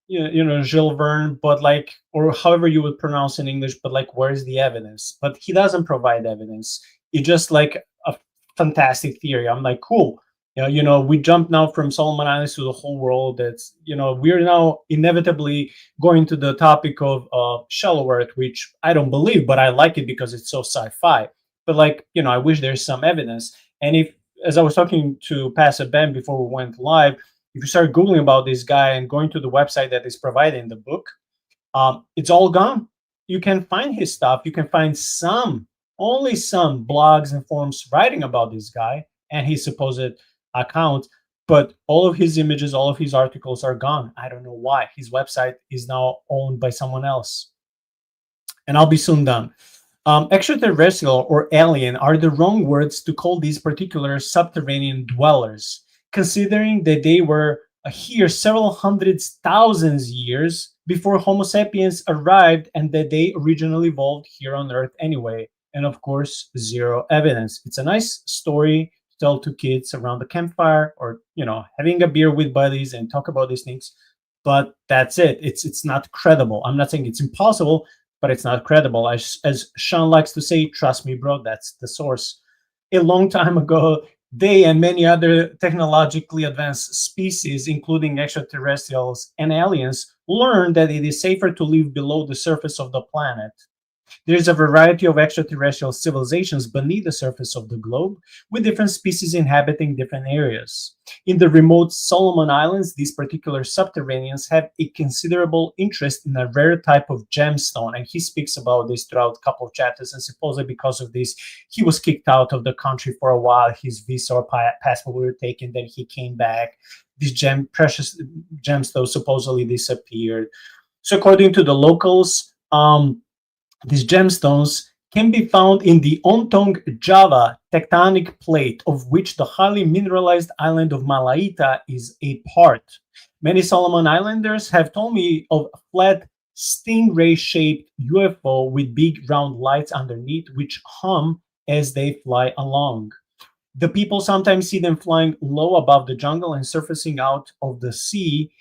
Jules Verne, but like, or however you would pronounce in English, but like, where's the evidence? But he doesn't provide evidence. It's just like a fantastic theory. I'm like, cool. We jump now from Solomon Islands to the whole world. That's, we're now inevitably going to the topic of shallow earth, which I don't believe, but I like it because it's so sci-fi. But I wish there's some evidence. And if, as I was talking to Pastor Ben before we went live, if you start Googling about this guy and going to the website that is provided in the book, it's all gone. You can find his stuff. You can find only some blogs and forums writing about this guy and his supposed account, but all of his images, all of his articles are gone. I don't know why. His website is now owned by someone else. And I'll be soon done. Extraterrestrial or alien are the wrong words to call these particular subterranean dwellers, considering that they were here several hundreds, thousands years before Homo sapiens arrived, and that they originally evolved here on Earth anyway. And of course, zero evidence. It's a nice story to tell to kids around the campfire, or having a beer with buddies and talk about these things. But that's it. It's not credible. I'm not saying it's impossible, but it's not credible. As Shaun likes to say, trust me, bro, that's the source. A long time ago, they and many other technologically advanced species, including extraterrestrials and aliens, learned that it is safer to live below the surface of the planet. There's a variety of extraterrestrial civilizations beneath the surface of the globe, with different species inhabiting different areas. In the remote Solomon Islands, these particular subterraneans have a considerable interest in a rare type of gemstone, and he speaks about this throughout a couple of chapters, and supposedly because of this, he was kicked out of the country for a while. His visa or passport were taken, then he came back. These precious gemstones supposedly disappeared. So according to the locals, these gemstones can be found in the Ontong Java tectonic plate, of which the highly mineralized island of Malaita is a part. Many Solomon Islanders have told me of a flat stingray-shaped UFO with big round lights underneath, which hum as they fly along. The people sometimes see them flying low above the jungle and surfacing out of the sea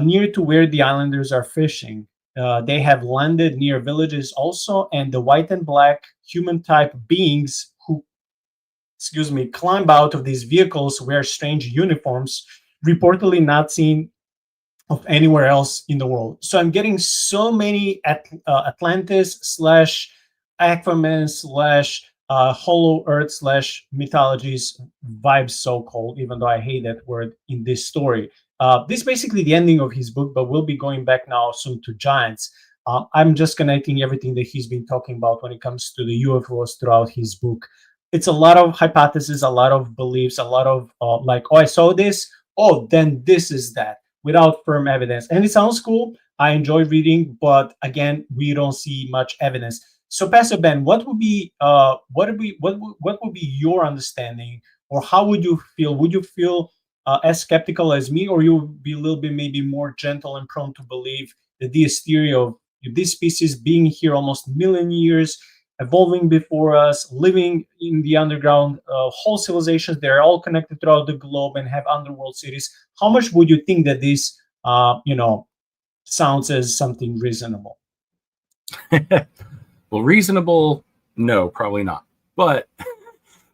near to where the islanders are fishing. They have landed near villages also, and the white and black human-type beings who, climb out of these vehicles wear strange uniforms, reportedly not seen of anywhere else in the world. So I'm getting so many Atlantis / Aquaman / Hollow Earth / mythologies vibes, so-called, even though I hate that word in this story. This is basically the ending of his book, but we'll be going back now soon to giants. I'm just connecting everything that he's been talking about when it comes to the UFOs throughout his book. It's a lot of hypotheses, a lot of beliefs, a lot of I saw this, then this is that, without firm evidence. And it sounds cool. I enjoy reading, but again, we don't see much evidence. So, Pastor Ben, what would be your understanding, or how would you feel? Would you feel as skeptical as me, or you would be a little bit maybe more gentle and prone to believe that this theory of this species being here almost a million years, evolving before us, living in the underground, whole civilizations, they're all connected throughout the globe and have underworld cities. How much would you think that this, sounds as something reasonable? Well, reasonable, no, probably not. But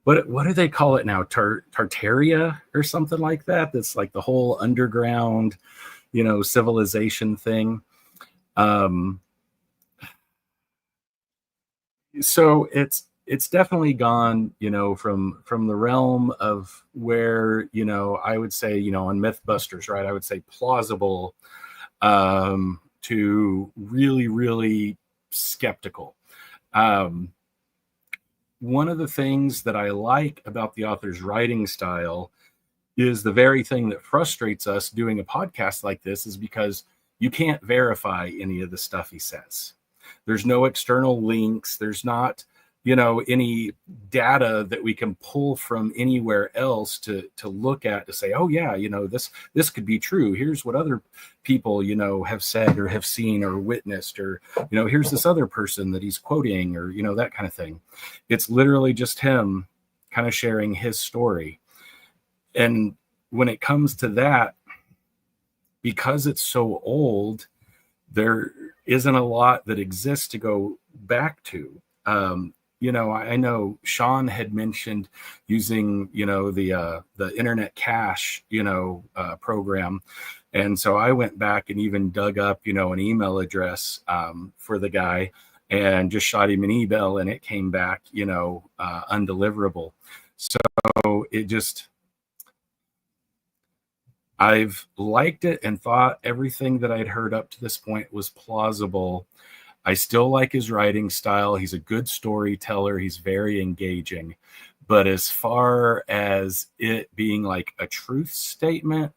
what do they call it now? Tartaria or something like that? That's like the whole underground, civilization thing. So it's definitely gone, from the realm of where, I would say, on Mythbusters, right? I would say plausible, to really, really skeptical. One of the things that I like about the author's writing style is the very thing that frustrates us doing a podcast like this, is because you can't verify any of the stuff he says. There's no external links. There's not, any data that we can pull from anywhere else to look at to say, oh yeah, this could be true. Here's what other people, have said or have seen or witnessed, or, here's this other person that he's quoting, or, that kind of thing. It's literally just him kind of sharing his story. And when it comes to that, because it's so old, there isn't a lot that exists to go back to. I know Shaun had mentioned using, the internet cache, program. And so I went back and even dug up, an email address for the guy and just shot him an email, and it came back, undeliverable. So I've liked it and thought everything that I'd heard up to this point was plausible. I still like his writing style. He's a good storyteller. He's very engaging. But as far as it being like a truth statement,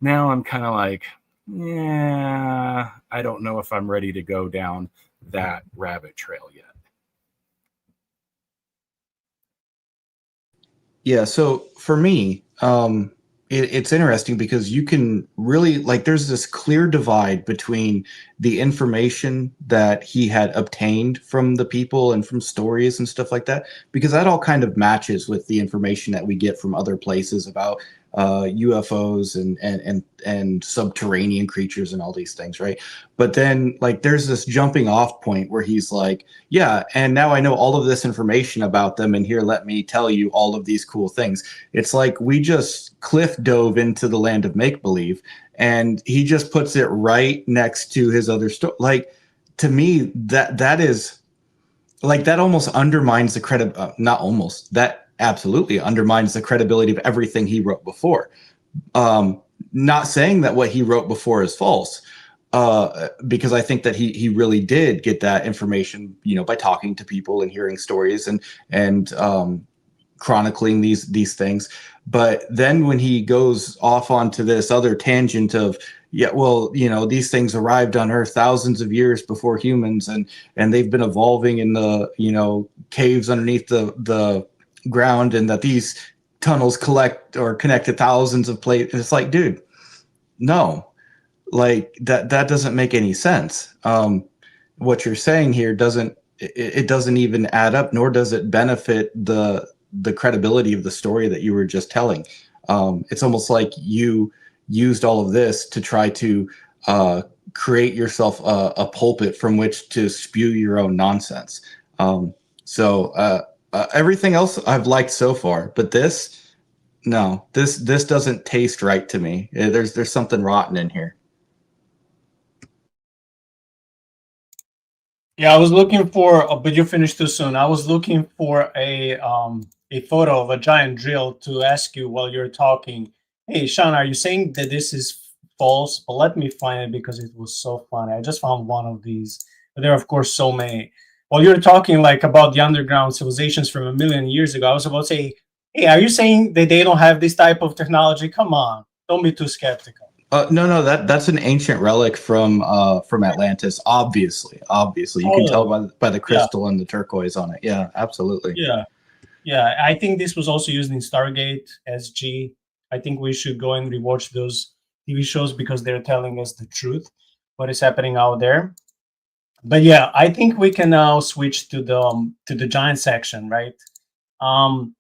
now I'm kind of like, yeah, I don't know if I'm ready to go down that rabbit trail yet. Yeah, so for me, it's interesting because you can really, like, there's this clear divide between the information that he had obtained from the people and from stories and stuff like that, because that all kind of matches with the information that we get from other places about UFOs and subterranean creatures and all these things, right? But then, like, there's this jumping off point where he's like, yeah, and now I know all of this information about them, and here, let me tell you all of these cool things. It's like we just cliff dove into the land of make-believe, and he just puts it right next to his other story. Like, to me, that is, like, that almost undermines the not almost, that absolutely undermines the credibility of everything he wrote before. Not saying that what he wrote before is false, because I think that he really did get that information, by talking to people and hearing stories and chronicling these things. But then when he goes off onto this other tangent of, yeah, well, these things arrived on Earth thousands of years before humans, and they've been evolving in the caves underneath the ground, and that these tunnels connect to thousands of plates. It's like, dude, no, like that doesn't make any sense. What you're saying here doesn't even add up, nor does it benefit the credibility of the story that you were just telling. It's almost like you used all of this to try to create yourself a pulpit from which to spew your own nonsense. Everything else I've liked so far, but this doesn't taste right to me. There's something rotten in here. Yeah, I was looking for, but you finished too soon. I was looking for a photo of a giant drill to ask you while you're talking. Hey, Shaun, are you saying that this is false? But let me find it because it was so funny. I just found one of these, but there are of course so many. While you're talking like about the underground civilizations from 1 million years ago, I was about to say, hey, are you saying that they don't have this type of technology? Come on, don't be too skeptical. No, that's an ancient relic from Atlantis. Obviously, you can tell by the crystal and the turquoise on it. Yeah, absolutely. Yeah. I think this was also used in Stargate SG. I think we should go and rewatch those TV shows because they're telling us the truth, what is happening out there. But yeah, I think we can now switch to the giant section, right? The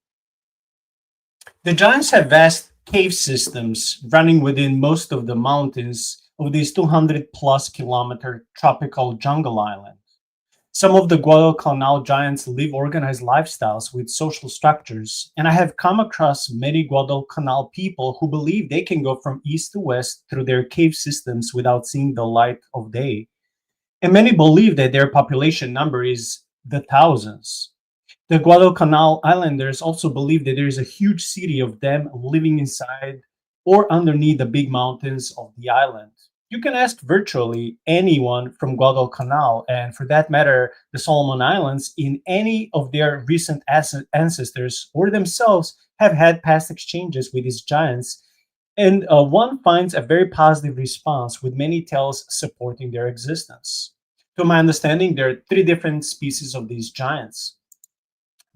giants have vast cave systems running within most of the mountains of this 200+ kilometer tropical jungle island. Some of the Guadalcanal giants live organized lifestyles with social structures, and I have come across many Guadalcanal people who believe they can go from east to west through their cave systems without seeing the light of day. And many believe that their population number is the thousands. The Guadalcanal Islanders also believe that there is a huge city of them living inside or underneath the big mountains of the island. You can ask virtually anyone from Guadalcanal, and for that matter, the Solomon Islands, in any of their recent ancestors or themselves have had past exchanges with these giants, and one finds a very positive response, with many tales supporting their existence. To my understanding, there are 3 different species of these giants.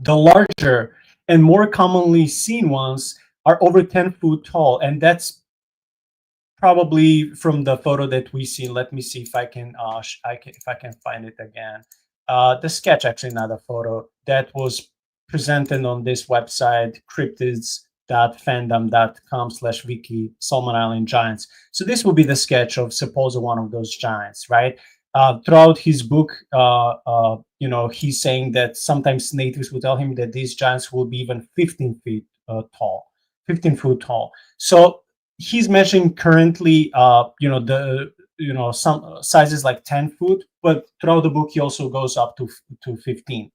The larger and more commonly seen ones are over 10 feet tall, and that's probably from the photo that we see. Let me see if I can find it again. The sketch, actually, not a photo, that was presented on this website, cryptids.fandom.com/wiki Solomon Island giants. So this will be the sketch of suppose one of those giants, right? throughout his book, he's saying that sometimes natives will tell him that these giants will be even 15 feet tall, 15 foot tall. So he's mentioning currently, some sizes like 10 foot, but throughout the book, he also goes up to 15.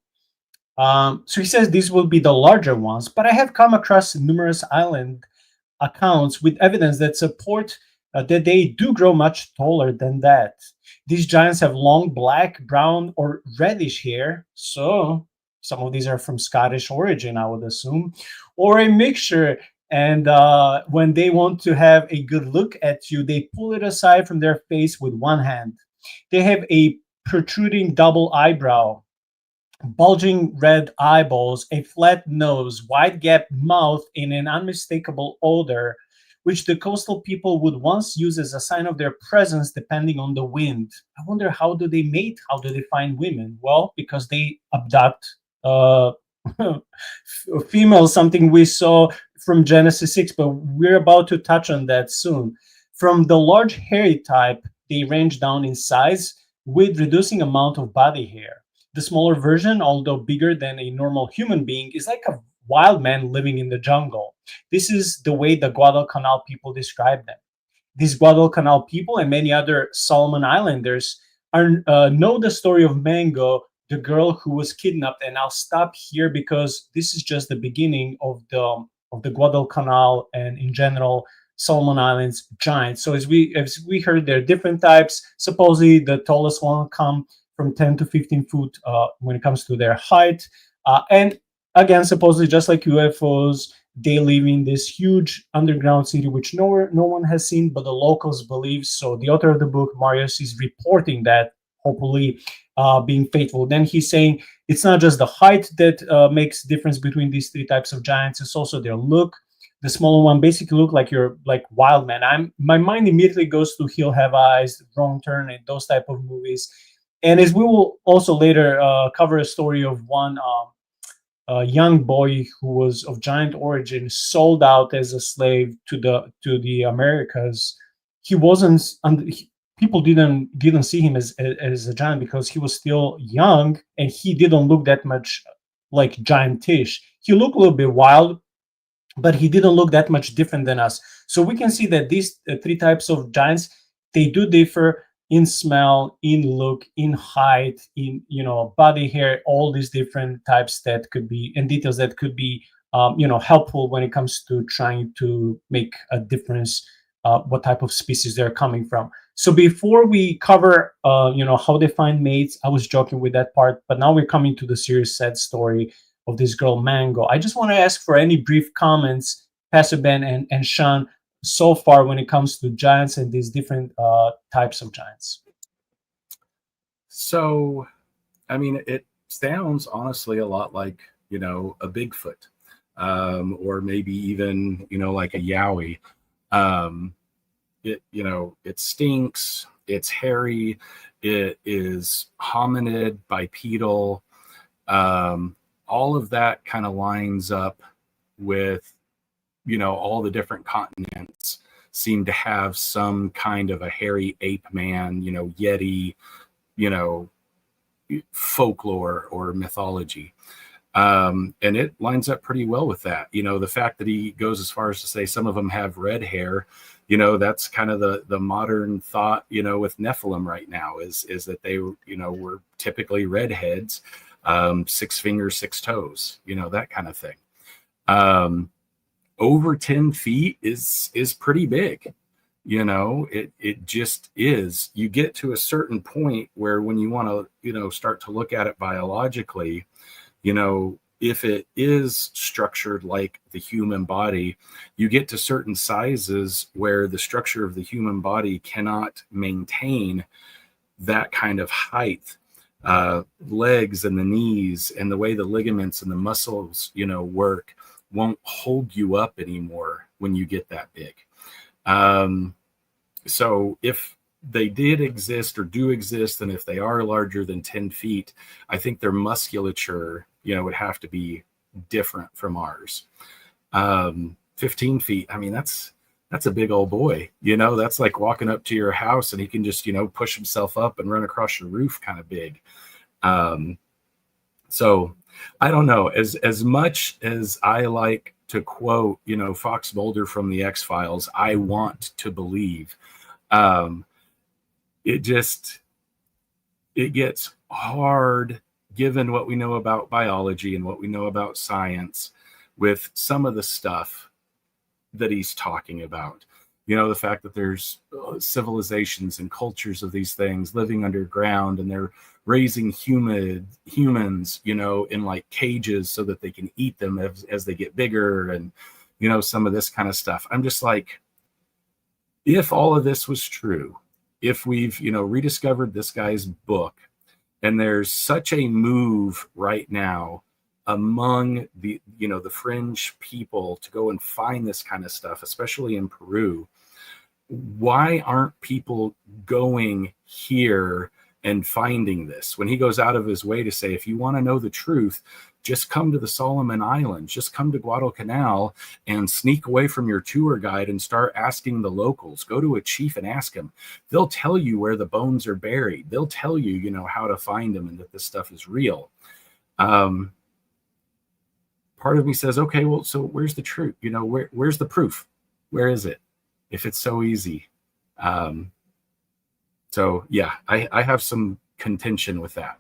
So he says these will be the larger ones, but I have come across numerous island accounts with evidence that support that they do grow much taller than that. These giants have long black, brown, or reddish hair, so some of these are from Scottish origin, I would assume, or a mixture. And when they want to have a good look at you, they pull it aside from their face with one hand. They have a protruding double eyebrow, bulging red eyeballs, a flat nose, wide-gapped mouth, and an unmistakable odor, which the coastal people would once use as a sign of their presence depending on the wind. I wonder, how do they mate? How do they find women? Well, because they abduct females, something we saw from Genesis 6, but we're about to touch on that soon. From the large hairy type, they range down in size with reducing amount of body hair. The smaller version, although bigger than a normal human being, is like a wild man living in the jungle. This is the way the Guadalcanal people describe them. These Guadalcanal people and many other Solomon Islanders know the story of Mango, the girl who was kidnapped. And I'll stop here because this is just the beginning of the Guadalcanal and in general Solomon Islands giants. So as we heard, there are different types. Supposedly the tallest one come from 10 to 15 foot when it comes to their height. And again, supposedly just like UFOs, they live in this huge underground city, which no one has seen, but the locals believe. So the author of the book, Marius, is reporting that, hopefully being faithful. Then he's saying it's not just the height that makes difference between these three types of giants, it's also their look. The smaller one basically look like you're like wild man. My mind immediately goes to He'll Have Eyes, Wrong Turn, and those type of movies. And as we will also later cover a story of one young boy who was of giant origin, sold out as a slave to the Americas. He wasn't. People didn't see him as a giant because he was still young and he didn't look that much like giantish. He looked a little bit wild, but he didn't look that much different than us. So we can see that these three types of giants, they do differ in smell, in look, in height, in body hair, all these different types that could be, and details that could be helpful when it comes to trying to make a difference what type of species they're coming from. So before we cover how they find mates, I was joking with that part, but now we're coming to the serious sad story of this girl Mango. I just want to ask for any brief comments, Pastor Ben and Shaun, so far when it comes to giants and these different types of giants. So, I mean, it sounds honestly a lot like, a Bigfoot, or maybe even, like a Yowie. It stinks, it's hairy, it is hominid, bipedal. All of that kind of lines up with, all the different continents seem to have some kind of a hairy ape man, Yeti, folklore or mythology. And it lines up pretty well with that. The fact that he goes as far as to say some of them have red hair, that's kind of the modern thought, with Nephilim right now is that they, were typically redheads, 6 fingers, 6 toes, that kind of thing. Over 10 feet is pretty big. It just is. You get to a certain point where when you want to, start to look at it biologically, if it is structured like the human body, you get to certain sizes where the structure of the human body cannot maintain that kind of height. Legs and the knees and the way the ligaments and the muscles, work won't hold you up anymore when you get that big. So if they did exist or do exist, and if they are larger than 10 feet, I think their musculature, would have to be different from ours. 15 feet, I mean, that's that's a big old boy. That's like walking up to your house and he can just, push himself up and run across your roof kind of big. So I don't know, as much as I like to quote, Fox Mulder from the X-Files, I want to believe, it gets hard given what we know about biology and what we know about science with some of the stuff that he's talking about. The fact that there's civilizations and cultures of these things living underground, and they're raising humans, in like cages so that they can eat them as they get bigger, and, some of this kind of stuff. I'm just like, if all of this was true, if we've, rediscovered this guy's book, and there's such a move right now among the fringe people to go and find this kind of stuff, especially in Peru, why aren't people going here and finding this? When he goes out of his way to say, if you want to know the truth, just come to the Solomon Islands, just come to Guadalcanal and sneak away from your tour guide and start asking the locals. Go to a chief and ask them. They'll tell you where the bones are buried. They'll tell you, how to find them and that this stuff is real. Part of me says, okay, well, so where's the truth? Where's the proof? Where is it? If it's so easy. So yeah, I have some contention with that.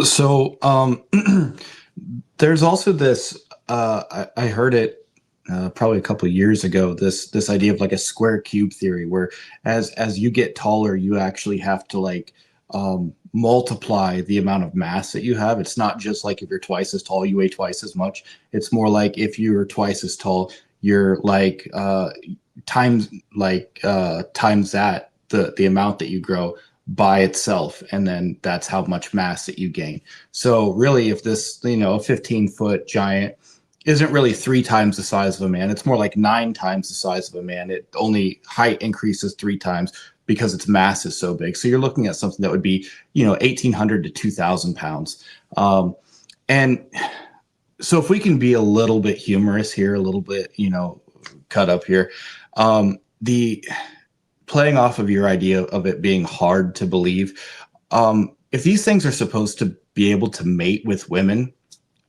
So there's also this, I heard it probably a couple of years ago, this idea of like a square cube theory, where as you get taller, you actually have to like multiply the amount of mass that you have. It's not just like if you're twice as tall, you weigh twice as much. It's more like if you're twice as tall, you're like times that the amount that you grow by itself, and then that's how much mass that you gain. So really, if this, a 15-foot giant isn't really 3 times the size of a man, it's more like 9 times the size of a man. It only height increases 3 times because its mass is so big. So you're looking at something that would be, 1,800 to 2,000 pounds. And so if we can be a little bit humorous here, a little bit, cut up here, the playing off of your idea of it being hard to believe, if these things are supposed to be able to mate with women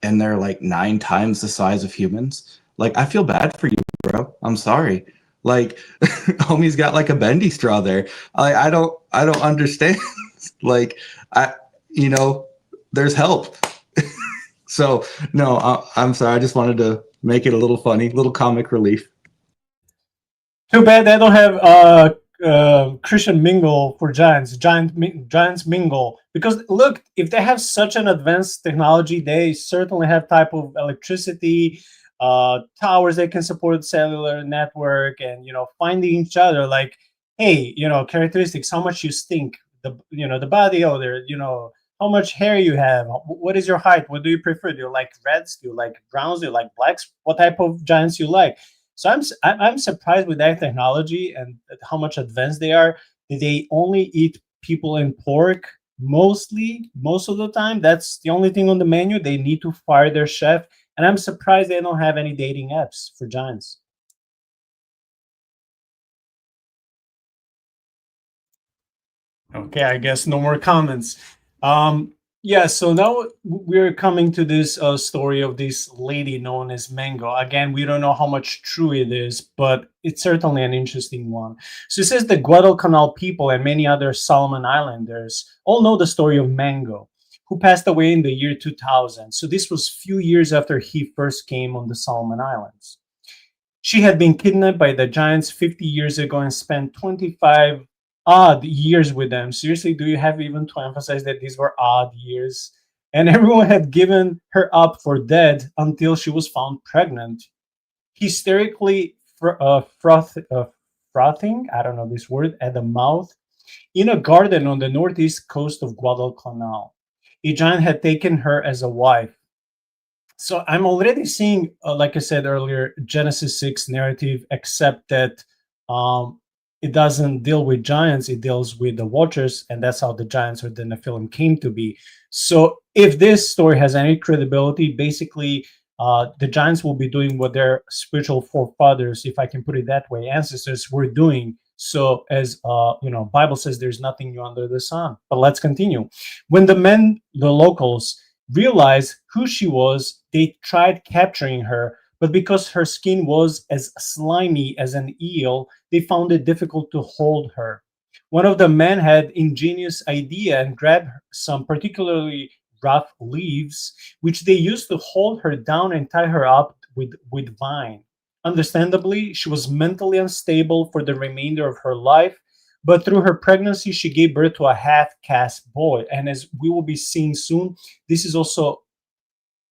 and they're like 9 times the size of humans, like, I feel bad for you, bro. I'm sorry. Like, homie's got like a bendy straw there. I don't understand. Like, there's help. So no, I'm sorry. I just wanted to make it a little funny, little comic relief. Too bad they don't have Christian mingle for giants, giants mingle, because look, if they have such an advanced technology, they certainly have type of electricity, towers that can support cellular network, and finding each other, like, hey, characteristics, how much you stink, the body odor, how much hair you have, what is your height, what do you prefer, do you like reds, do you like browns, do you like blacks, what type of giants you like. So I'm surprised with that technology and how much advanced they are. They only eat people and pork most of the time. That's the only thing on the menu. They need to fire their chef, and I'm surprised they don't have any dating apps for giants. Okay, I guess no more comments. Yeah, so now we're coming to this story of this lady known as Mango. Again, we don't know how much true it is, but it's certainly an interesting one. So it says the Guadalcanal people and many other Solomon Islanders all know the story of Mango, who passed away in the year 2000. So this was few years after he first came on the Solomon Islands. She had been kidnapped by the giants 50 years ago and spent 25 odd years with them. Seriously, do you have even to emphasize that these were odd years? And everyone had given her up for dead until she was found pregnant. Hysterically frothing, I don't know this word, at the mouth, in a garden on the northeast coast of Guadalcanal. A giant had taken her as a wife. So I'm already seeing, like I said earlier, Genesis 6 narrative, except that it doesn't deal with giants, it deals with the watchers, and that's how the giants or the Nephilim came to be. So if this story has any credibility, basically the giants will be doing what their spiritual forefathers, if I can put it that way, ancestors were doing. So as Bible says, there's nothing new under the sun. But let's continue. When the locals realized who she was, they tried capturing her, but because her skin was as slimy as an eel, they found it difficult to hold her. One of the men had ingenious idea and grabbed some particularly rough leaves, which they used to hold her down and tie her up with vine. Understandably, she was mentally unstable for the remainder of her life, but through her pregnancy, she gave birth to a half-caste boy. And as we will be seeing soon, this is also,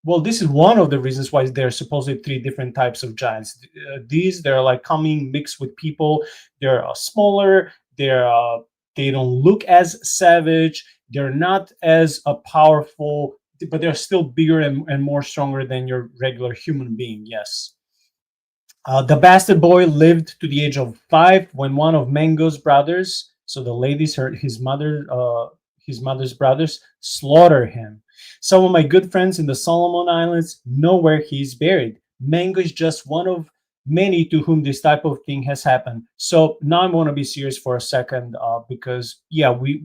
well, this is one of the reasons why there are supposedly 3 different types of giants. They're like coming mixed with people. They're smaller. They don't look as savage. They're not as powerful, but they're still bigger and more stronger than your regular human being. Yes. The bastard boy lived to the age of 5 when one of Mango's brothers, so the ladies, his mother's brothers, slaughtered him. Some of my good friends in the Solomon Islands know where he's buried. Mango is just one of many to whom this type of thing has happened. So now I want to be serious for a second, because yeah, we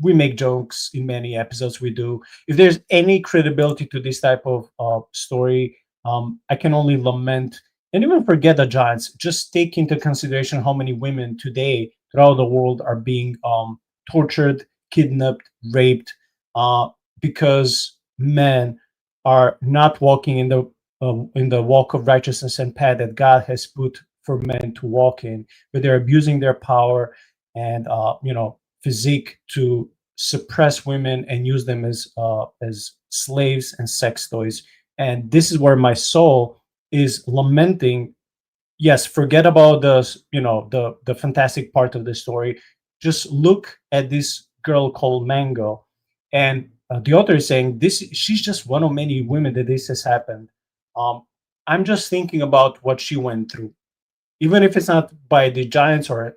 make jokes in many episodes. We do. If there's any credibility to this type of story, I can only lament and even forget the giants. Just take into consideration how many women today throughout the world are being tortured, kidnapped, raped, because men are not walking in the walk of righteousness and path that God has put for men to walk in, but they're abusing their power and physique to suppress women and use them as slaves and sex toys. And this is where my soul is lamenting. Yes, forget about the fantastic part of the story. Just look at this girl called Mango, and the author is saying she's just one of many women that this has happened. I'm just thinking about what she went through, even if it's not by the giants or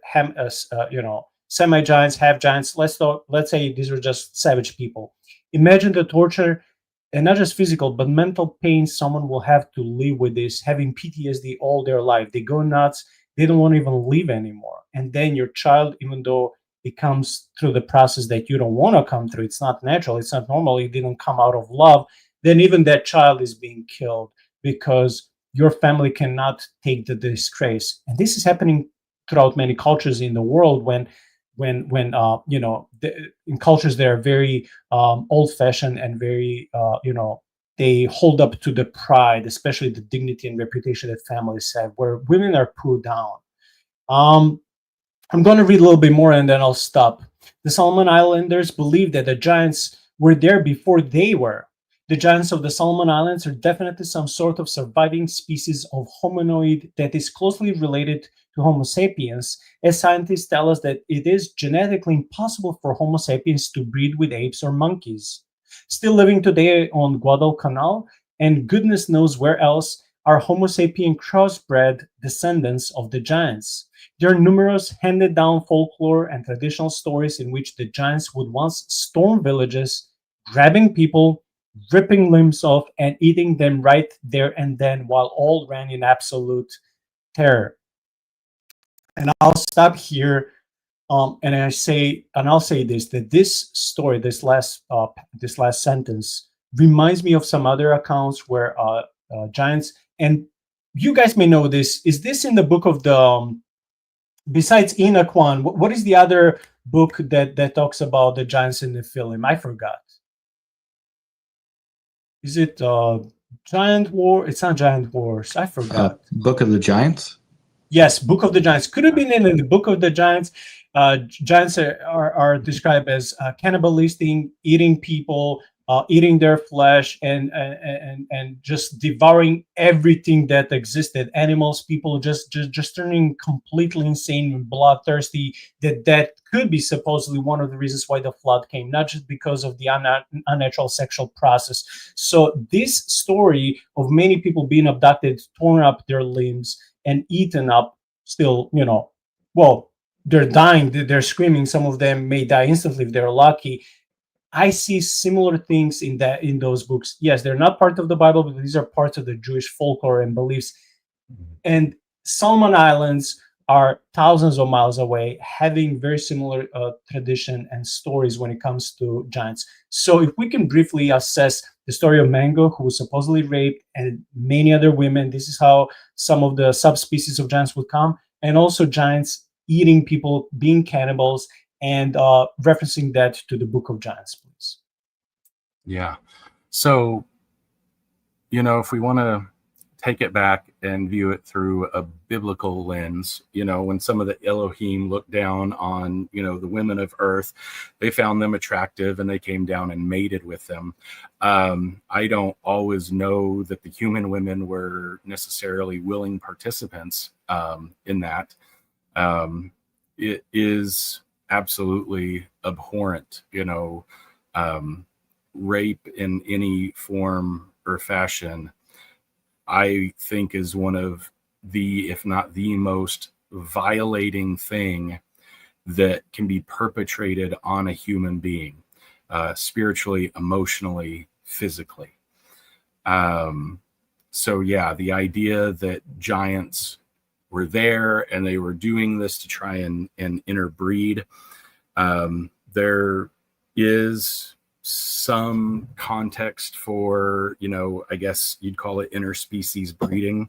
semi-giants, half giants. Let's say these were just savage people. Imagine the torture, and not just physical, but mental pain someone will have to live with this, having PTSD all their life. They go nuts. They don't want to even live anymore. And then your child, even though it comes through the process that you don't want to come through, it's not natural, it's not normal, it didn't come out of love, then even that child is being killed because your family cannot take the disgrace. And this is happening throughout many cultures in the world when in cultures that are very old-fashioned and very they hold up to the pride, especially the dignity and reputation that families have, where women are put down. I'm going to read a little bit more and then I'll stop. The Solomon Islanders believe that the giants were there before they were. The giants of the Solomon Islands are definitely some sort of surviving species of hominoid that is closely related to Homo sapiens, as scientists tell us that it is genetically impossible for Homo sapiens to breed with apes or monkeys. Still living today on Guadalcanal, and goodness knows where else, are Homo sapien crossbred descendants of the giants. There are numerous handed down folklore and traditional stories in which the giants would once storm villages, grabbing people, ripping limbs off, and eating them right there and then, while all ran in absolute terror. And I'll stop here, and I'll say this: that this story, this last sentence, reminds me of some other accounts where giants, and you guys may know this. Is this in the book of the besides Enoch one? What is the other book that talks about the giants in the Nephilim? I forgot. Is it Giant War? It's not Giant Wars. I forgot. Book of the Giants? Yes, Book of the Giants. Could have been in the Book of the Giants. Giants are described as cannibalistic, eating people, eating their flesh, and just devouring everything that existed. Animals, people, just turning completely insane and bloodthirsty. That could be supposedly one of the reasons why the flood came, not just because of the unnatural sexual process. So this story of many people being abducted, torn up their limbs, and eaten up, still, well, they're dying, they're screaming. Some of them may die instantly if they're lucky. I see similar things in those books. Yes, they're not part of the Bible, but these are parts of the Jewish folklore and beliefs. And Solomon Islands are thousands of miles away, having very similar tradition and stories when it comes to giants. So if we can briefly assess the story of Mango, who was supposedly raped, and many other women, this is how some of the subspecies of giants would come, and also giants eating people, being cannibals, and referencing that to the Book of Giants, please. Yeah. So, if we want to take it back and view it through a biblical lens, when some of the Elohim looked down on, the women of earth, they found them attractive and they came down and mated with them. I don't always know that the human women were necessarily willing participants in that. It is absolutely abhorrent, rape in any form or fashion, I think is one of the, if not the most violating thing that can be perpetrated on a human being, spiritually, emotionally, physically. So yeah, the idea that giants were there and they were doing this to try and interbreed. There is some context for, I guess you'd call it interspecies breeding.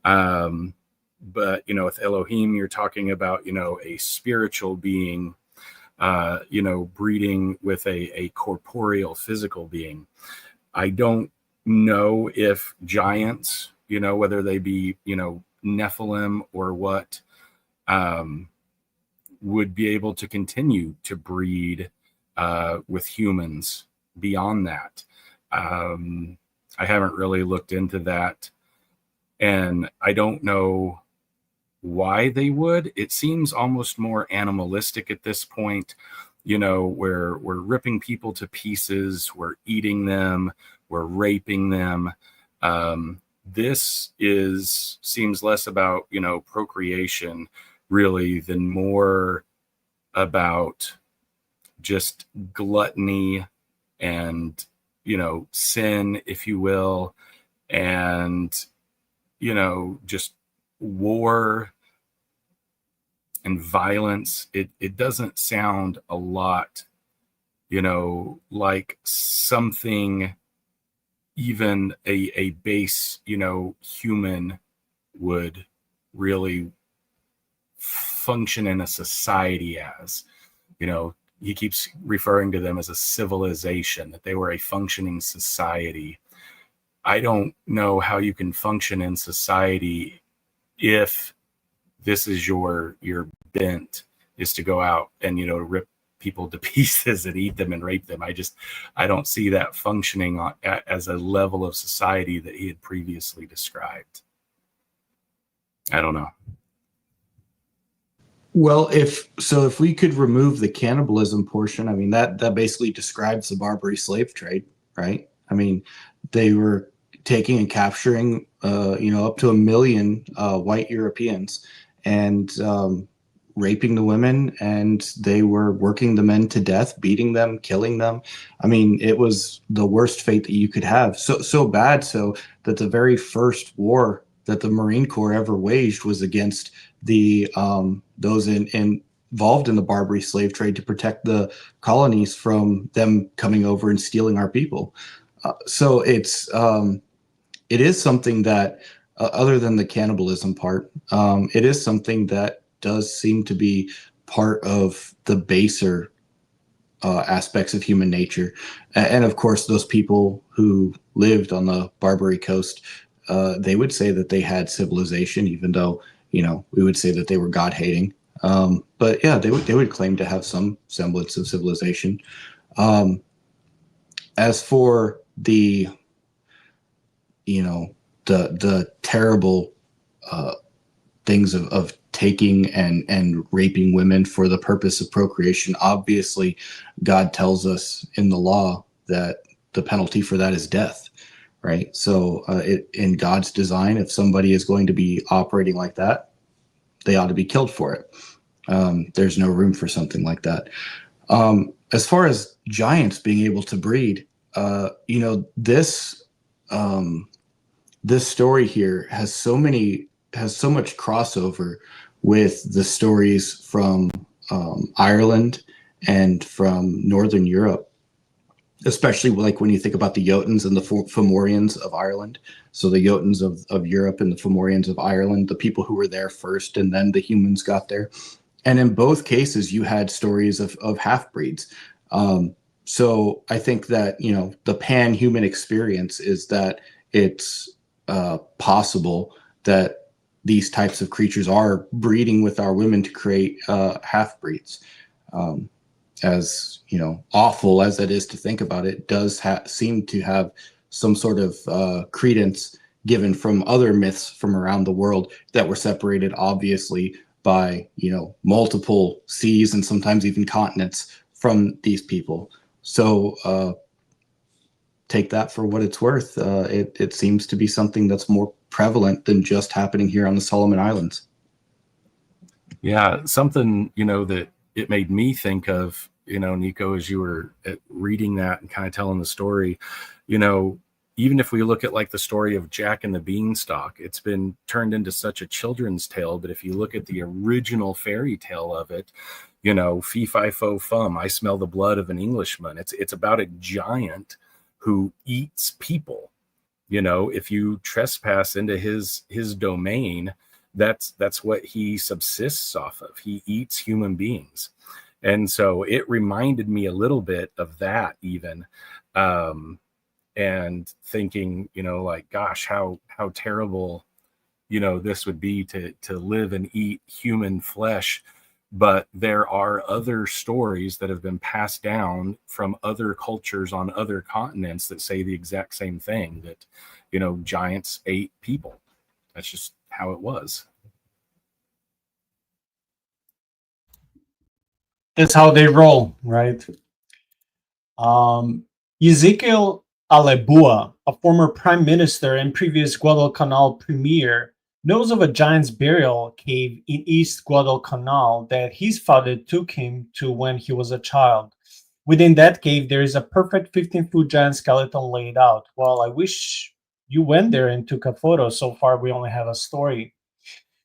But, with Elohim, you're talking about, a spiritual being, breeding with a corporeal physical being. I don't know if giants, whether they be, Nephilim or what, would be able to continue to breed with humans beyond that. I haven't really looked into that, and I don't know why they would. It seems almost more animalistic at this point, where we're ripping people to pieces, we're eating them, we're raping them. This seems less about, procreation really than more about just gluttony and, sin, if you will, and, just war and violence. It doesn't sound a lot, like something even a base, human would really function in a society as. He keeps referring to them as a civilization, that they were a functioning society. I don't know how you can function in society if this is your bent, is to go out and, rip people to pieces and eat them and rape them. I don't see that functioning as a level of society that he had previously described. I don't know. Well, if we could remove the cannibalism portion, I mean, that basically describes the Barbary slave trade, right? I mean, they were taking and capturing, up to 1 million white Europeans and raping the women, and they were working the men to death, beating them, killing them. I mean, it was the worst fate that you could have. So bad so that the very first war that the Marine Corps ever waged was against the those involved in the Barbary slave trade to protect the colonies from them coming over and stealing our people. So it is something that, other than the cannibalism part, it is something that does seem to be part of the baser aspects of human nature. And of course, those people who lived on the Barbary coast, they would say that they had civilization, even though, we would say that they were God-hating. But yeah, they would claim to have some semblance of civilization. As for the, the terrible things of taking and raping women for the purpose of procreation, obviously God tells us in the law that the penalty for that is death, right? So in God's design, if somebody is going to be operating like that, they ought to be killed for it. There's no room for something like that. as far as giants being able to breed, this this story here has so much crossover with the stories from Ireland and from Northern Europe, especially like when you think about the Jotuns and the Fomorians of Ireland. So the Jotuns of Europe and the Fomorians of Ireland, the people who were there first, and then the humans got there. And in both cases, you had stories of half-breeds. So I think that, the pan-human experience is that it's possible that these types of creatures are breeding with our women to create half-breeds. As awful as it is to think about, it does seem to have some sort of credence given from other myths from around the world that were separated, obviously, by multiple seas and sometimes even continents from these people. So take that for what it's worth. It seems to be something that's more prevalent than just happening here on the Solomon Islands. Yeah, something that it made me think of, Nico, as you were reading that and kind of telling the story, even if we look at like the story of Jack and the Beanstalk, it's been turned into such a children's tale. But if you look at the original fairy tale of it, fee fi fo fum, I smell the blood of an Englishman. It's about a giant who eats people. If you trespass into his domain, that's what he subsists off of. He eats human beings. And so it reminded me a little bit of that even. And thinking, like, gosh, how terrible, this would be to live and eat human flesh. But there are other stories that have been passed down from other cultures on other continents that say the exact same thing, that, giants ate people. That's just how it was. That's how they roll, right? Ezekiel Alebua, a former prime minister and previous Guadalcanal premier, knows of a giant's burial cave in East Guadalcanal that his father took him to when he was a child. Within that cave, there is a perfect 15-foot giant skeleton laid out. Well, I wish you went there and took a photo. So far, we only have a story.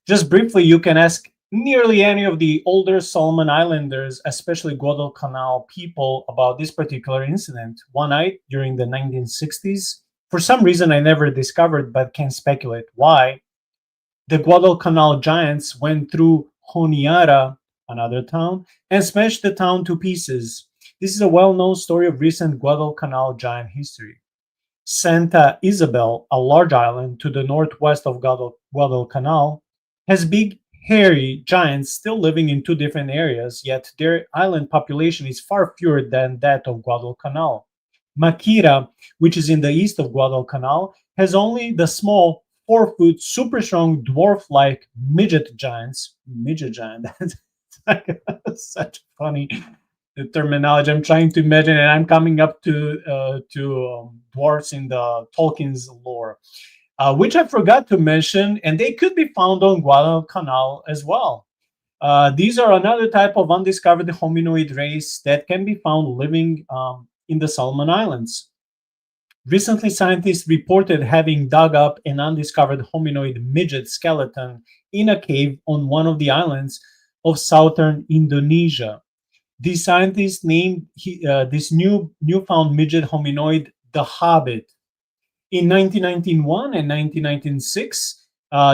Just briefly, you can ask nearly any of the older Solomon Islanders, especially Guadalcanal people, about this particular incident. One night during the 1960s, for some reason I never discovered but can speculate why, the Guadalcanal giants went through Honiara, another town, and smashed the town to pieces. This is a well-known story of recent Guadalcanal giant history. Santa Isabel, a large island to the northwest of Guadalcanal, has big, hairy giants still living in two different areas, yet their island population is far fewer than that of Guadalcanal. Makira, which is in the east of Guadalcanal, has only the small 4-foot, super strong, dwarf-like midget giants. Midget giant. That's such funny terminology. I'm trying to imagine, and I'm coming up to dwarfs in the Tolkien's lore. Which I forgot to mention, and they could be found on Guadalcanal as well. These are another type of undiscovered hominoid race that can be found living in the Solomon Islands. Recently, scientists reported having dug up an undiscovered hominoid midget skeleton in a cave on one of the islands of southern Indonesia. These scientists named this newfound midget hominoid the Hobbit. In 1991 and 1996,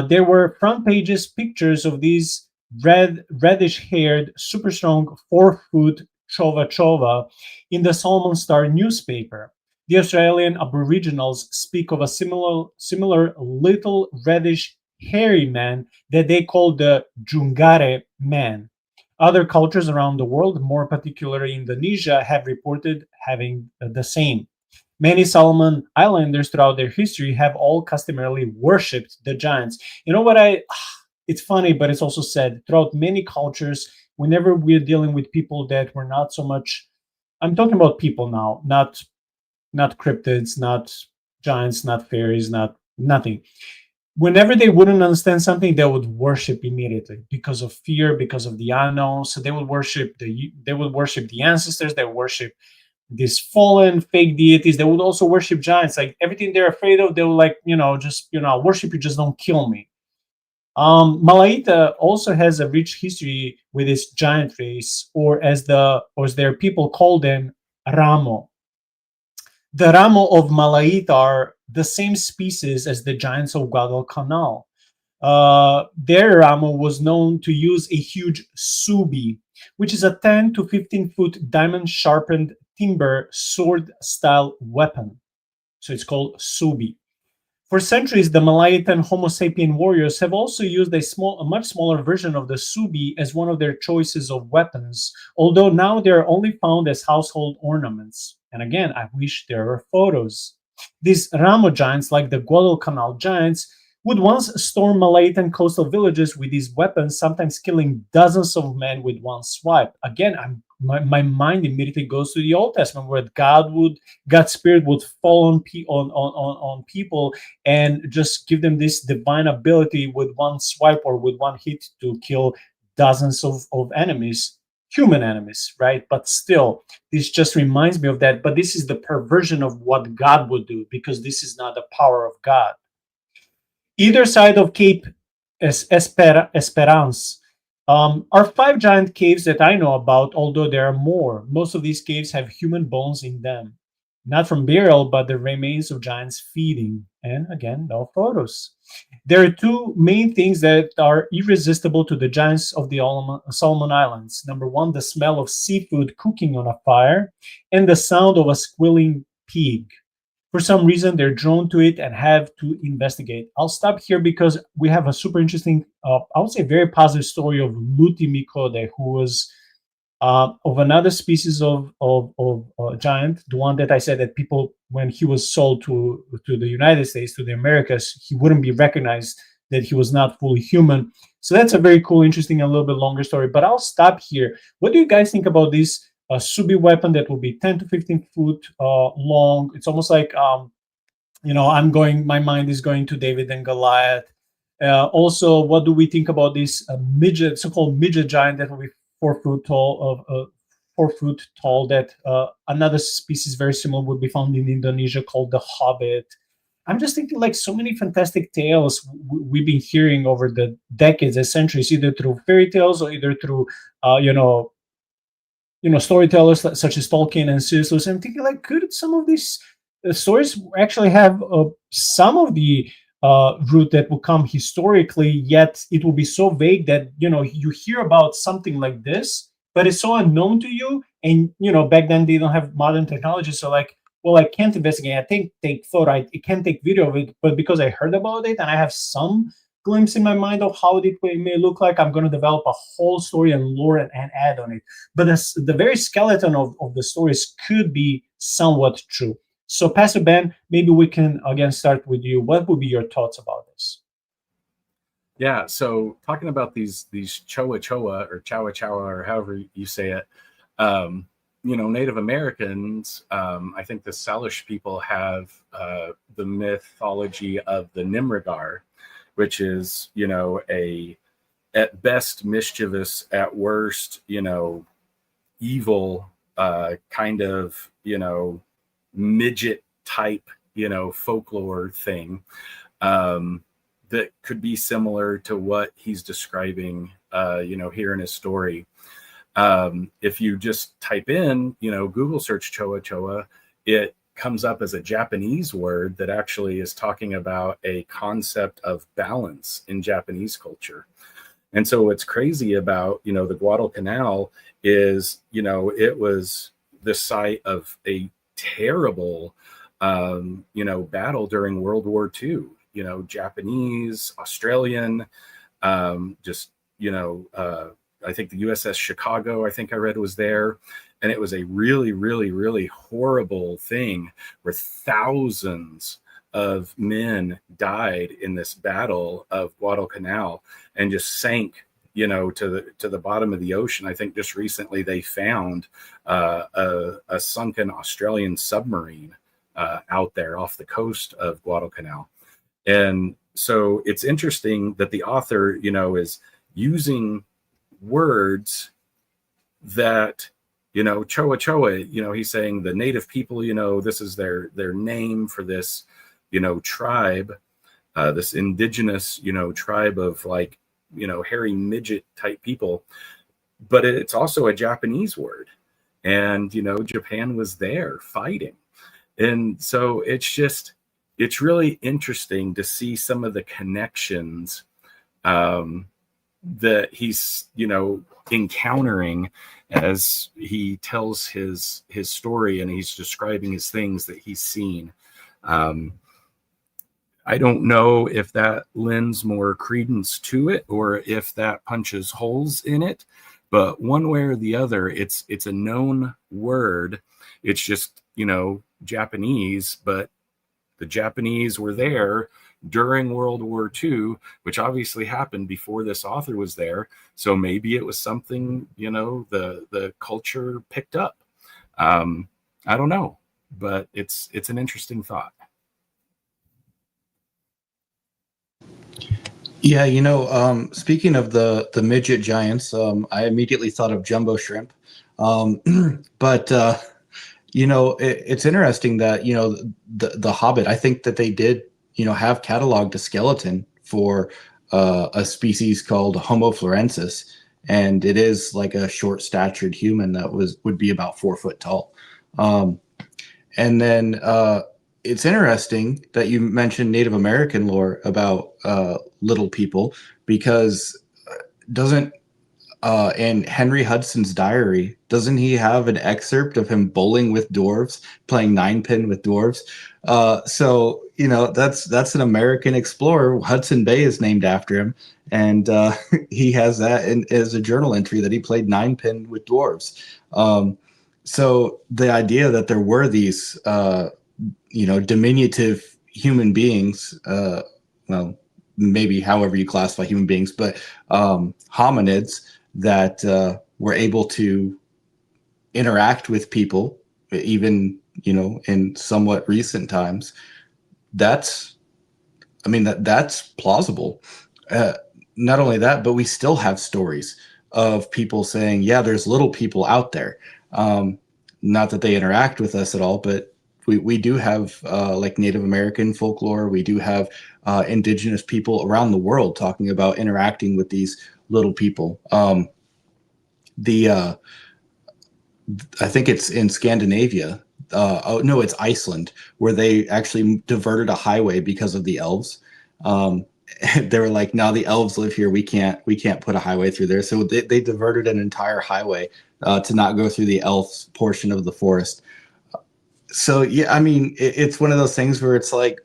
there were front pages pictures of these reddish-haired, super strong 4-foot chova chova in the Solomon Star newspaper. The Australian Aboriginals speak of a similar little reddish hairy man that they call the Jungare man. Other cultures around the world, more particularly Indonesia, have reported having the same. Many Solomon Islanders throughout their history have all customarily worshipped the giants. You know what it's funny, but it's also sad. Throughout many cultures, whenever we're dealing with people that were not so much, I'm talking about people now, not cryptids, not giants, not fairies, not nothing. whenever they wouldn't understand something, they would worship immediately because of fear, because of the unknown. So they would worship the ancestors. They would worship these fallen fake deities. They would also worship giants. Like everything they're afraid of, they would like, just I'll worship you, just don't kill me. Malaita also has a rich history with this giant race, or as their people call them, Ramo. The Ramo of Malaita are the same species as the giants of Guadalcanal. Their Ramo was known to use a huge subi, which is a 10 to 15-foot diamond-sharpened timber sword-style weapon. So it's called subi. For centuries, the Malayan Homo sapien warriors have also used a much smaller version of the subi as one of their choices of weapons, although now they are only found as household ornaments. And again, I wish there were photos. These Ramo giants, like the Guadalcanal giants, would once storm Malayan coastal villages with these weapons, sometimes killing dozens of men with one swipe. Again, my mind immediately goes to the Old Testament, where God's spirit would fall on people and just give them this divine ability with one swipe or with one hit to kill dozens of enemies, human enemies, right? But still, this just reminds me of that. But this is the perversion of what God would do, because this is not the power of God. Either side of Cape Esperance are 5 giant caves that I know about, although there are more. Most of these caves have human bones in them, not from burial, but the remains of giants feeding. And again, no photos. There are 2 main things that are irresistible to the giants of the Solomon Islands. Number 1, the smell of seafood cooking on a fire, and the sound of a squealing pig. For some reason, they're drawn to it and have to investigate. I'll stop here because we have a super interesting, I would say very positive story of Luti Mikode, who was of another species of giant, the one that I said that people, when he was sold to the United States, to the Americas, he wouldn't be recognized, that he was not fully human. So that's a very cool, interesting, and a little bit longer story. But I'll stop here. What do you guys think about this subi weapon that will be 10 to 15 foot long? It's almost like, my mind is going to David and Goliath. Also, what do we think about this so-called midget giant that will be 4 foot tall, 4 foot tall, that another species very similar would be found in Indonesia called the hobbit? I'm just thinking, like, so many fantastic tales we've been hearing over the decades and centuries, either through fairy tales or either through, storytellers such as Tolkien and C.S. Lewis. I'm thinking, like, could some of these stories actually have some of the root that will come historically, yet it will be so vague that, you hear about something like this, but it's so unknown to you. And, back then they don't have modern technology. So like, well, I can't investigate. I think take photo. I can't take video of it, but because I heard about it and I have some glimpse in my mind of how it may look like, I'm going to develop a whole story and lore and add on it. But the very skeleton of the stories could be somewhat true. So Pastor Ben, maybe we can again start with you. What would be your thoughts about this? Yeah, so talking about these choa choa or chowa chowa or however you say it, Native Americans, I think the Salish people have the mythology of the Nimrigar, which is, a at best mischievous, at worst, evil kind of, midget type, folklore thing that could be similar to what he's describing, here in his story. If you just type in, Google search choa choa, it comes up as a Japanese word that actually is talking about a concept of balance in Japanese culture. And so what's crazy about, the Guadalcanal is, it was the site of a terrible, battle during World War II, Japanese, Australian, I think the USS Chicago, I think I read, was there. And it was a really, really, really horrible thing where thousands of men died in this battle of Guadalcanal and just sank, to the bottom of the ocean. I think just recently they found a sunken Australian submarine out there off the coast of Guadalcanal. And, so it's interesting that the author, is using words that, Choa Choa, he's saying the native people, this is their name for this, tribe, this indigenous, tribe of like, hairy midget type people. But it's also a Japanese word. And, Japan was there fighting. And so it's really interesting to see some of the connections that he's, encountering as he tells his story and he's describing his things that he's seen. I don't know if that lends more credence to it or if that punches holes in it, but one way or the other, it's a known word. It's just, Japanese, but the Japanese were there during World War II, which obviously happened before this author was there. So maybe it was something, the culture picked up. I don't know, but it's an interesting thought. Yeah, speaking of the midget giants, I immediately thought of jumbo shrimp. But it's interesting that, the Hobbit, I think that they did, have cataloged a skeleton for a species called Homo florensis. And it is like a short statured human that would be about 4 foot tall. And then it's interesting that you mentioned Native American lore about little people, because doesn't in Henry Hudson's diary, doesn't he have an excerpt of him bowling with dwarves, playing 9-pin with dwarves? So that's an American explorer. Hudson Bay is named after him, and he has that as a journal entry that he played 9-pin with dwarves. So the idea that there were these diminutive human beings, well, maybe however you classify human beings, but hominids that were able to interact with people, even in somewhat recent times. That's plausible. Not only that, but we still have stories of people saying, yeah, there's little people out there. Not that they interact with us at all, but we do have like Native American folklore. We do have indigenous people around the world talking about interacting with these little people. I think it's in Scandinavia. No, it's Iceland, where they actually diverted a highway because of the elves. They were like, no, the elves live here. We can't put a highway through there. So they diverted an entire highway to not go through the elves portion of the forest. So yeah, it's one of those things where it's like,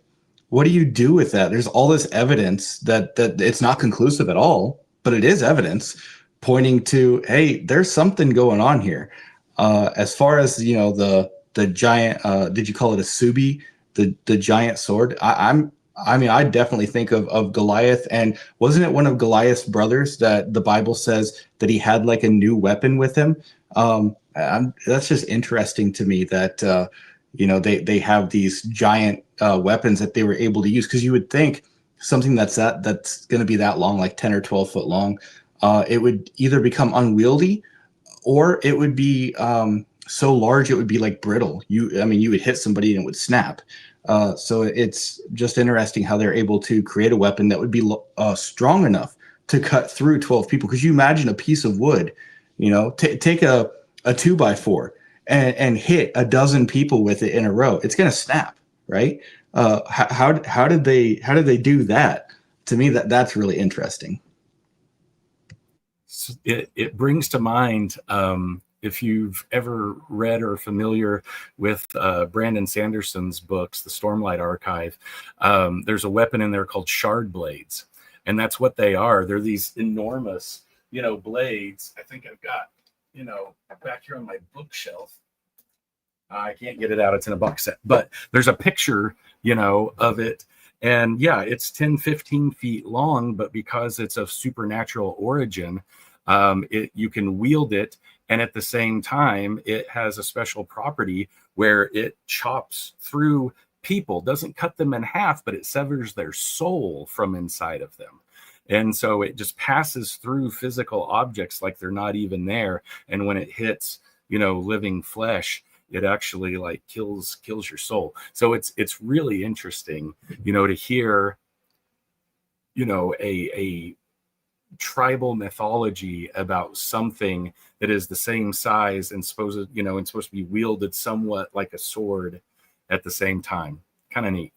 what do you do with that? There's all this evidence that it's not conclusive at all, but it is evidence pointing to, hey, there's something going on here. As far as the giant, did you call it a subi, the giant sword? I definitely think of Goliath, and wasn't it one of Goliath's brothers that the Bible says that he had like a new weapon with him? That's just interesting to me that they have these giant weapons that they were able to use, because you would think something that's going to be that long, like 10 or 12 foot long, it would either become unwieldy or it would be so large it would be like brittle. You would hit somebody and it would snap. So it's just interesting how they're able to create a weapon that would be strong enough to cut through 12 people. Because you imagine a piece of wood, take a 2x4 and hit a dozen people with it in a row. It's going to snap, right? How did they do that? To me, that's really interesting. It brings to mind, if you've ever read or familiar with Brandon Sanderson's books, The Stormlight Archive, there's a weapon in there called shard blades. And that's what they are. They're these enormous, blades. I think I've got, back here on my bookshelf. I can't get it out. It's in a box set. But there's a picture, of it. And yeah, it's 10, 15 feet long, but because it's of supernatural origin, you can wield it. And at the same time, it has a special property where it chops through people, doesn't cut them in half, but it severs their soul from inside of them. And so it just passes through physical objects like they're not even there. And when it hits, living flesh, it actually like kills your soul. So it's really interesting, to hear, a tribal mythology about something that is the same size and supposed to be wielded somewhat like a sword at the same time. Kind of neat.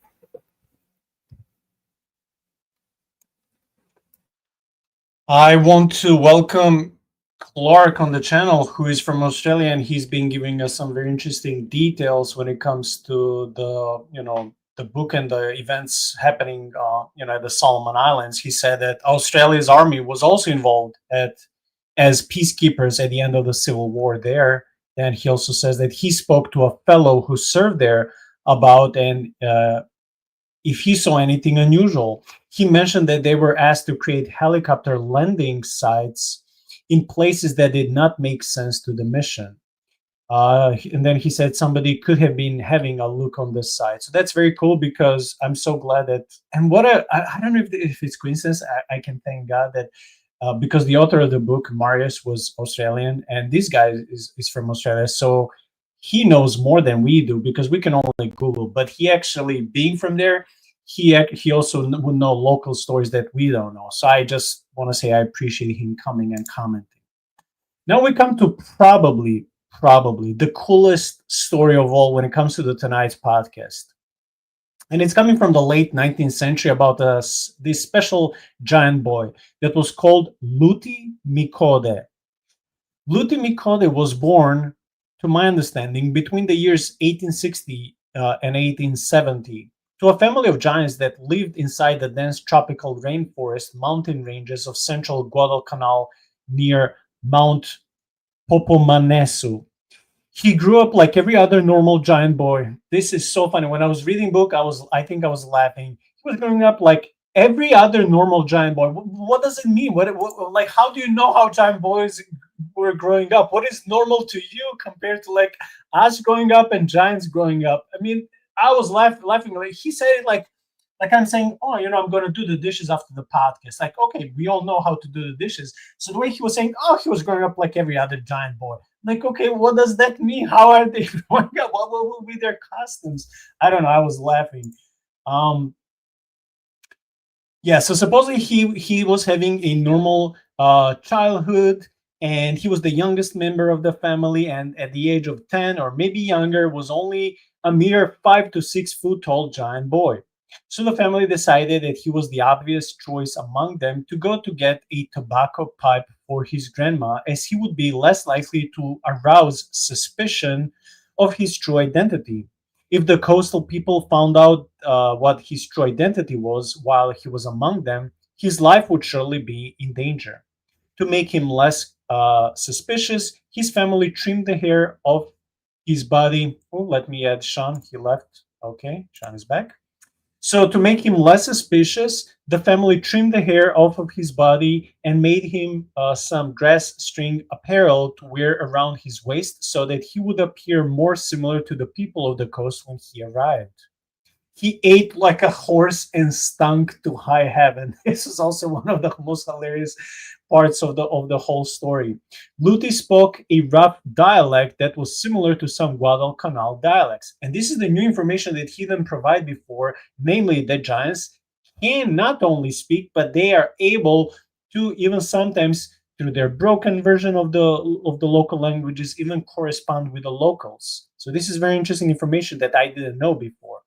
I want to welcome Clark on the channel, who is from Australia, and he's been giving us some very interesting details when it comes to the book and the events happening, at the Solomon Islands. He said that Australia's army was also involved as peacekeepers at the end of the Civil War there. And he also says that he spoke to a fellow who served there about if he saw anything unusual. He mentioned that they were asked to create helicopter landing sites in places that did not make sense to the mission. And then he said somebody could have been having a look on this site. So that's very cool, because I'm so glad that, and I don't know if it's coincidence, I can thank God that because the author of the book, Marius, was Australian, and this guy is from Australia. So he knows more than we do, because we can only Google, but he actually, being from there, he also would know local stories that we don't know. So I just want to say I appreciate him coming and commenting. Now we come to probably the coolest story of all when it comes to tonight's podcast. And it's coming from the late 19th century about this special giant boy that was called Luti Mikode. Luti Mikode was born, to my understanding, between the years 1860 and 1870 to a family of giants that lived inside the dense tropical rainforest mountain ranges of central Guadalcanal near Mount Popomanesu. He grew up like every other normal giant boy. This is so funny. When I was reading the book, I think I was laughing. He was growing up like every other normal giant boy. What does it mean? What like, how do you know how giant boys were growing up? What is normal to you compared to like us growing up and giants growing up? I mean, I was laughing. Like he said it like I'm saying, oh, I'm going to do the dishes after the podcast. Like, okay, we all know how to do the dishes. So the way he was saying, oh, he was growing up like every other giant boy. Like, okay, what does that mean? How are they growing up? What will be their costumes? I don't know. I was laughing. Yeah, so supposedly he was having a normal childhood, and he was the youngest member of the family, and at the age of 10 or maybe younger was only a mere 5 to 6 foot tall giant boy. So the family decided that he was the obvious choice among them to go to get a tobacco pipe for his grandma, as he would be less likely to arouse suspicion of his true identity. If the coastal people found out what his true identity was while he was among them, his life would surely be in danger. To make him less suspicious, his family trimmed the hair off his body. Oh, let me add Shaun. He left. Okay, Shaun is back. So to make him less suspicious, the family trimmed the hair off of his body and made him some grass string apparel to wear around his waist so that he would appear more similar to the people of the coast when he arrived. He ate like a horse and stunk to high heaven. This is also one of the most hilarious parts of the whole story. Luti spoke a rough dialect that was similar to some Guadalcanal dialects. And this is the new information that he didn't provide before, namely that giants can not only speak, but they are able to even sometimes, through their broken version of the local languages, even correspond with the locals. So this is very interesting information that I didn't know before.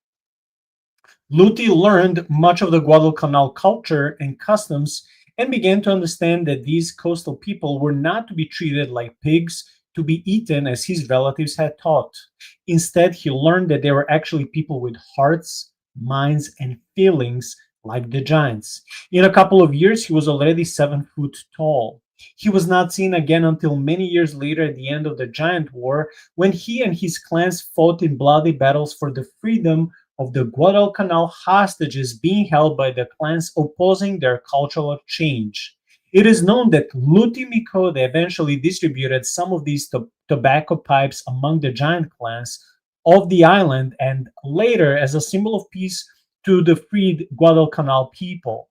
Luti learned much of the Guadalcanal culture and customs and began to understand that these coastal people were not to be treated like pigs to be eaten as his relatives had taught. Instead, he learned that they were actually people with hearts, minds, and feelings like the giants. In a couple of years, he was already 7 foot tall. He was not seen again until many years later at the end of the Giant War, when he and his clans fought in bloody battles for the freedom of the Guadalcanal hostages being held by the clans opposing their cultural change. It is known that Luti Mikode eventually distributed some of these tobacco pipes among the giant clans of the island, and later as a symbol of peace to the freed Guadalcanal people.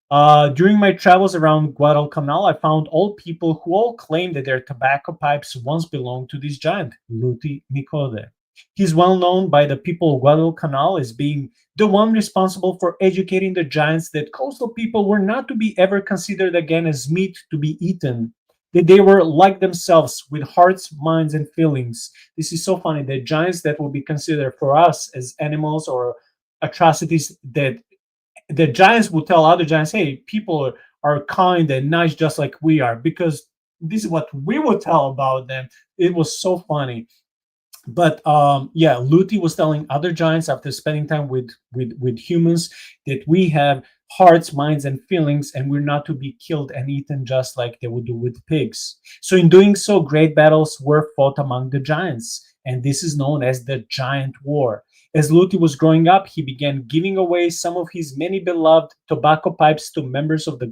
During my travels around Guadalcanal, I found old people who all claimed that their tobacco pipes once belonged to this giant, Luti Mikode. He's well known by the people of Guadalcanal as being the one responsible for educating the giants that coastal people were not to be ever considered again as meat to be eaten, that they were like themselves with hearts, minds, and feelings. This is so funny. The giants that will be considered for us as animals or atrocities, that the giants will tell other giants, hey, people are kind and nice just like we are, because this is what we would tell about them. It was so funny. But yeah, Luti was telling other giants after spending time with humans that we have hearts, minds, and feelings, and we're not to be killed and eaten just like they would do with pigs. So in doing so, great battles were fought among the giants, and this is known as the Giant War. As Luti was growing up, he began giving away some of his many beloved tobacco pipes to members of the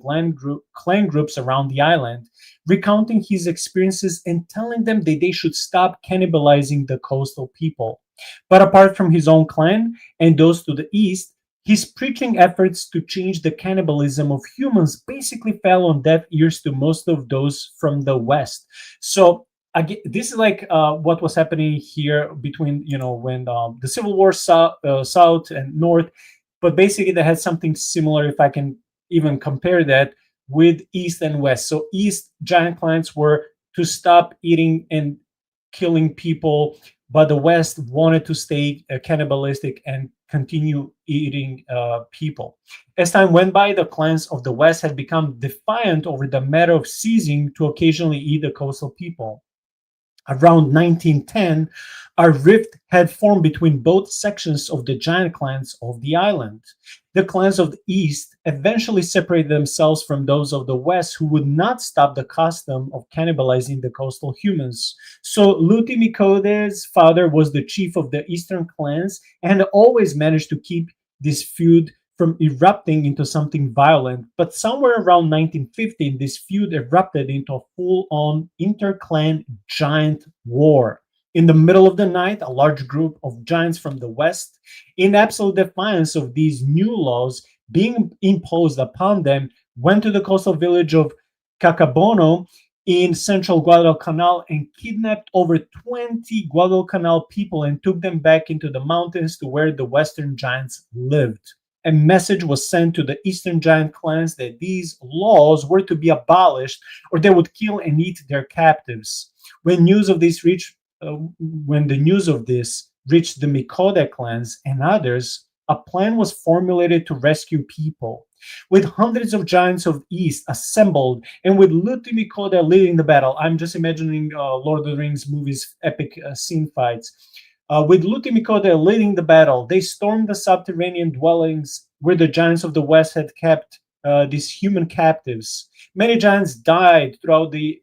clan groups around the island, recounting his experiences and telling them that they should stop cannibalizing the coastal people. But apart from his own clan and those to the east, his preaching efforts to change the cannibalism of humans basically fell on deaf ears to most of those from the west. So again, this is like what was happening here between, when the Civil War south and north, but basically they had something similar, if I can even compare that, with east and west. So east giant clans were to stop eating and killing people, but the west wanted to stay cannibalistic and continue eating people. As time went by, the clans of the west had become defiant over the matter of ceasing to occasionally eat the coastal people. Around 1910, a rift had formed between both sections of the giant clans of the island. The clans of the east eventually separated themselves from those of the west, who would not stop the custom of cannibalizing the coastal humans. So Luti Mikode's father was the chief of the eastern clans and always managed to keep this feud from erupting into something violent. But somewhere around 1915, this feud erupted into a full-on inter-clan giant war. In the middle of the night, a large group of giants from the west, in absolute defiance of these new laws being imposed upon them, went to the coastal village of Cacabono in central Guadalcanal and kidnapped over 20 Guadalcanal people and took them back into the mountains to where the western giants lived. A message was sent to the eastern giant clans that these laws were to be abolished or they would kill and eat their captives. When the news of this reached the Mikode clans and others, a plan was formulated to rescue people. With hundreds of giants of East assembled and with Luti Mikode leading the battle, I'm just imagining Lord of the Rings movies, epic scene fights. With Luti Mikode leading the battle, they stormed the subterranean dwellings where the giants of the west had kept these human captives. Many giants died throughout this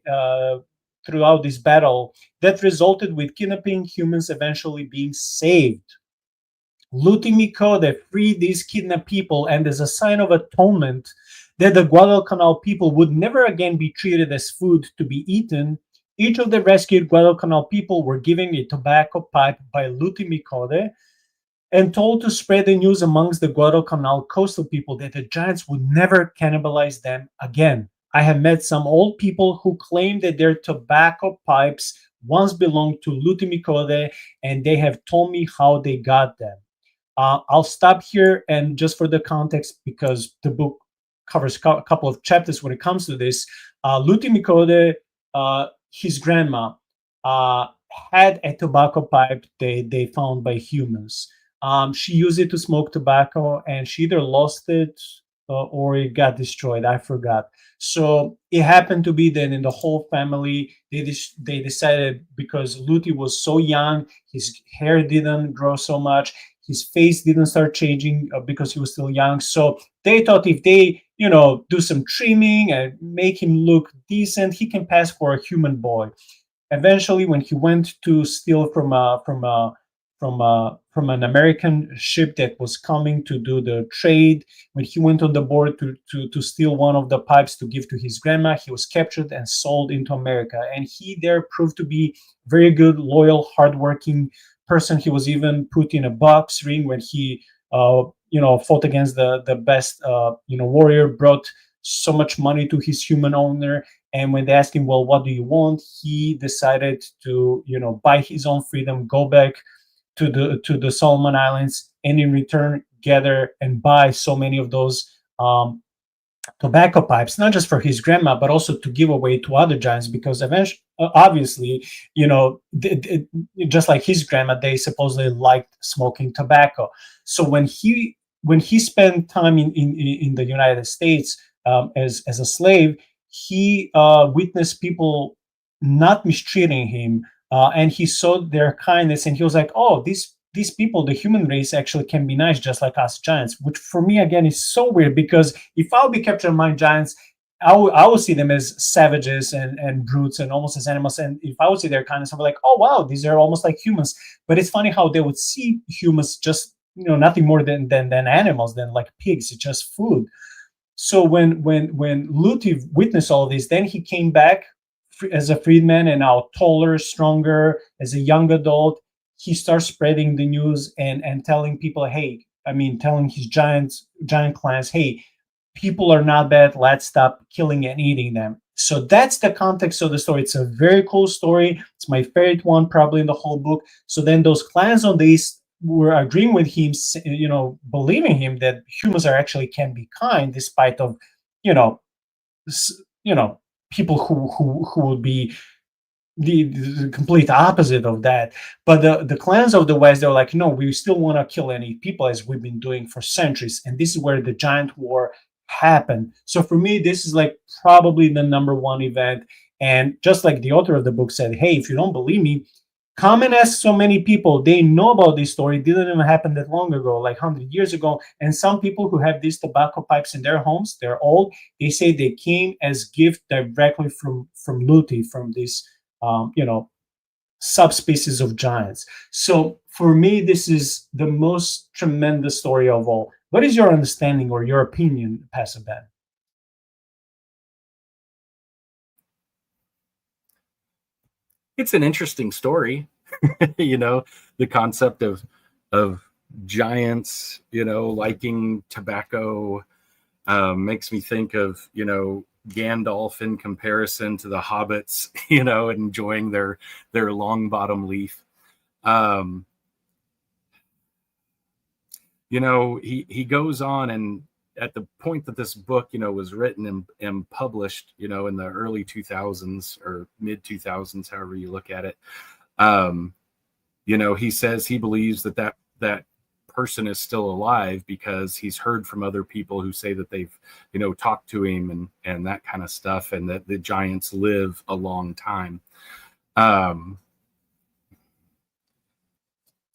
battle that resulted with kidnapping humans eventually being saved. Luti Mikode freed these kidnapped people, and as a sign of atonement that the Guadalcanal people would never again be treated as food to be eaten, each of the rescued Guadalcanal people were given a tobacco pipe by Luti Mikode and told to spread the news amongst the Guadalcanal coastal people that the giants would never cannibalize them again. I have met some old people who claim that their tobacco pipes once belonged to Luti Mikode, and they have told me how they got them. I'll stop here, and just for the context, because the book covers a couple of chapters when it comes to this, Luti Mikode, his grandma, had a tobacco pipe they found by humans. She used it to smoke tobacco, and she either lost it or it got destroyed. I forgot. So it happened to be that in the whole family, they decided, because Luti was so young, his hair didn't grow so much, his face didn't start changing because he was still young. So they thought if they, do some trimming and make him look decent, he can pass for a human boy. Eventually, when he went to steal from an American ship that was coming to do the trade, when he went on the board to steal one of the pipes to give to his grandma, he was captured and sold into America. And he there proved to be very good, loyal, hardworking person. He was even put in a box ring when he fought against the best warrior, brought so much money to his human owner. And when they asked him, well, what do you want, he decided to buy his own freedom, go back to the Solomon Islands, and in return gather and buy so many of those tobacco pipes, not just for his grandma, but also to give away to other giants, because eventually, obviously, just like his grandma, they supposedly liked smoking tobacco. So when he spent time in the United States as a slave, he witnessed people not mistreating him, and he saw their kindness, and he was like, oh, these people, the human race, actually can be nice, just like us giants, which for me, again, is so weird, because if I'll be captured by giants, I will see them as savages and brutes and almost as animals. And if I would see their kindness, I'll be like, oh, wow, these are almost like humans. But it's funny how they would see humans just, nothing more than animals, than like pigs. It's just food. So when Luti witnessed all of this, then he came back as a freedman, and now taller, stronger, as a young adult. He starts spreading the news and telling people, telling his giant clans, hey, people are not bad. Let's stop killing and eating them. So that's the context of the story. It's a very cool story. It's my favorite one, probably in the whole book. So then those clans on the east were agreeing with him, believing him that humans can be kind, despite of, people who would be the complete opposite of that. But the clans of the West, they're like, no, we still want to kill and eat people, as we've been doing for centuries. And this is where the giant war happened. So for me, this is like probably the number one event. And just like the author of the book said, hey, if you don't believe me, come and ask so many people. They know about this story. It didn't even happen that long ago, like 100 years ago. And some people who have these tobacco pipes in their homes, they're old. They say they came as gift directly from Luti, from this subspecies of giants. So for me, this is the most tremendous story of all. What is your understanding or your opinion, Pastor Ben? It's an interesting story. The concept of giants, liking tobacco, makes me think of, Gandalf in comparison to the hobbits, enjoying their long bottom leaf. He goes on, and at the point that this book, was written and published, in the early 2000s or mid 2000s, however you look at it, he says he believes that person is still alive because he's heard from other people who say that they've, talked to him and that kind of stuff, and that the giants live a long time. I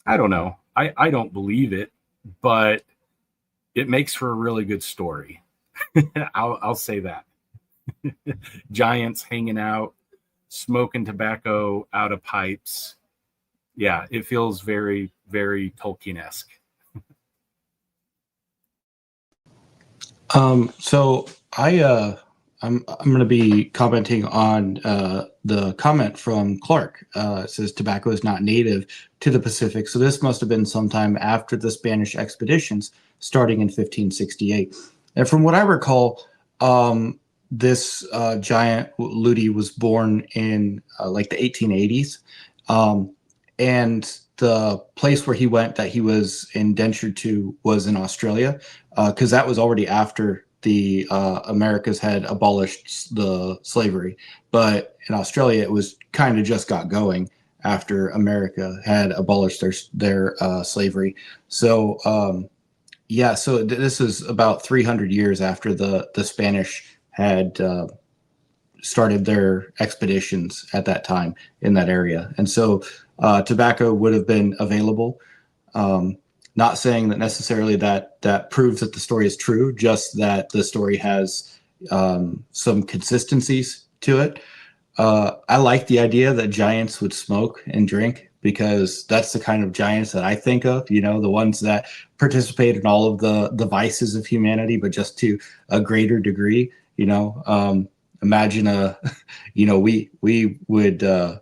don't know. I don't believe it, but it makes for a really good story. I'll say that. Giants hanging out, smoking tobacco out of pipes. Yeah, it feels very, very Tolkien-esque. So I'm going to be commenting on the comment from Clark. It says tobacco is not native to the Pacific. So this must have been sometime after the Spanish expeditions, starting in 1568. And from what I recall, this giant Luti was born in like the 1880s. And the place where he went that he was indentured to was in Australia, because that was already after the Americas had abolished the slavery. But in Australia, it was kind of just got going after America had abolished their slavery. So so this is about 300 years after the Spanish had started their expeditions at that time in that area. And so tobacco would have been available. Not saying that necessarily that proves that the story is true, just that the story has some consistencies to it. I like the idea that giants would smoke and drink, because that's the kind of giants that I think of, the ones that participate in all of the vices of humanity, but just to a greater degree. Imagine we would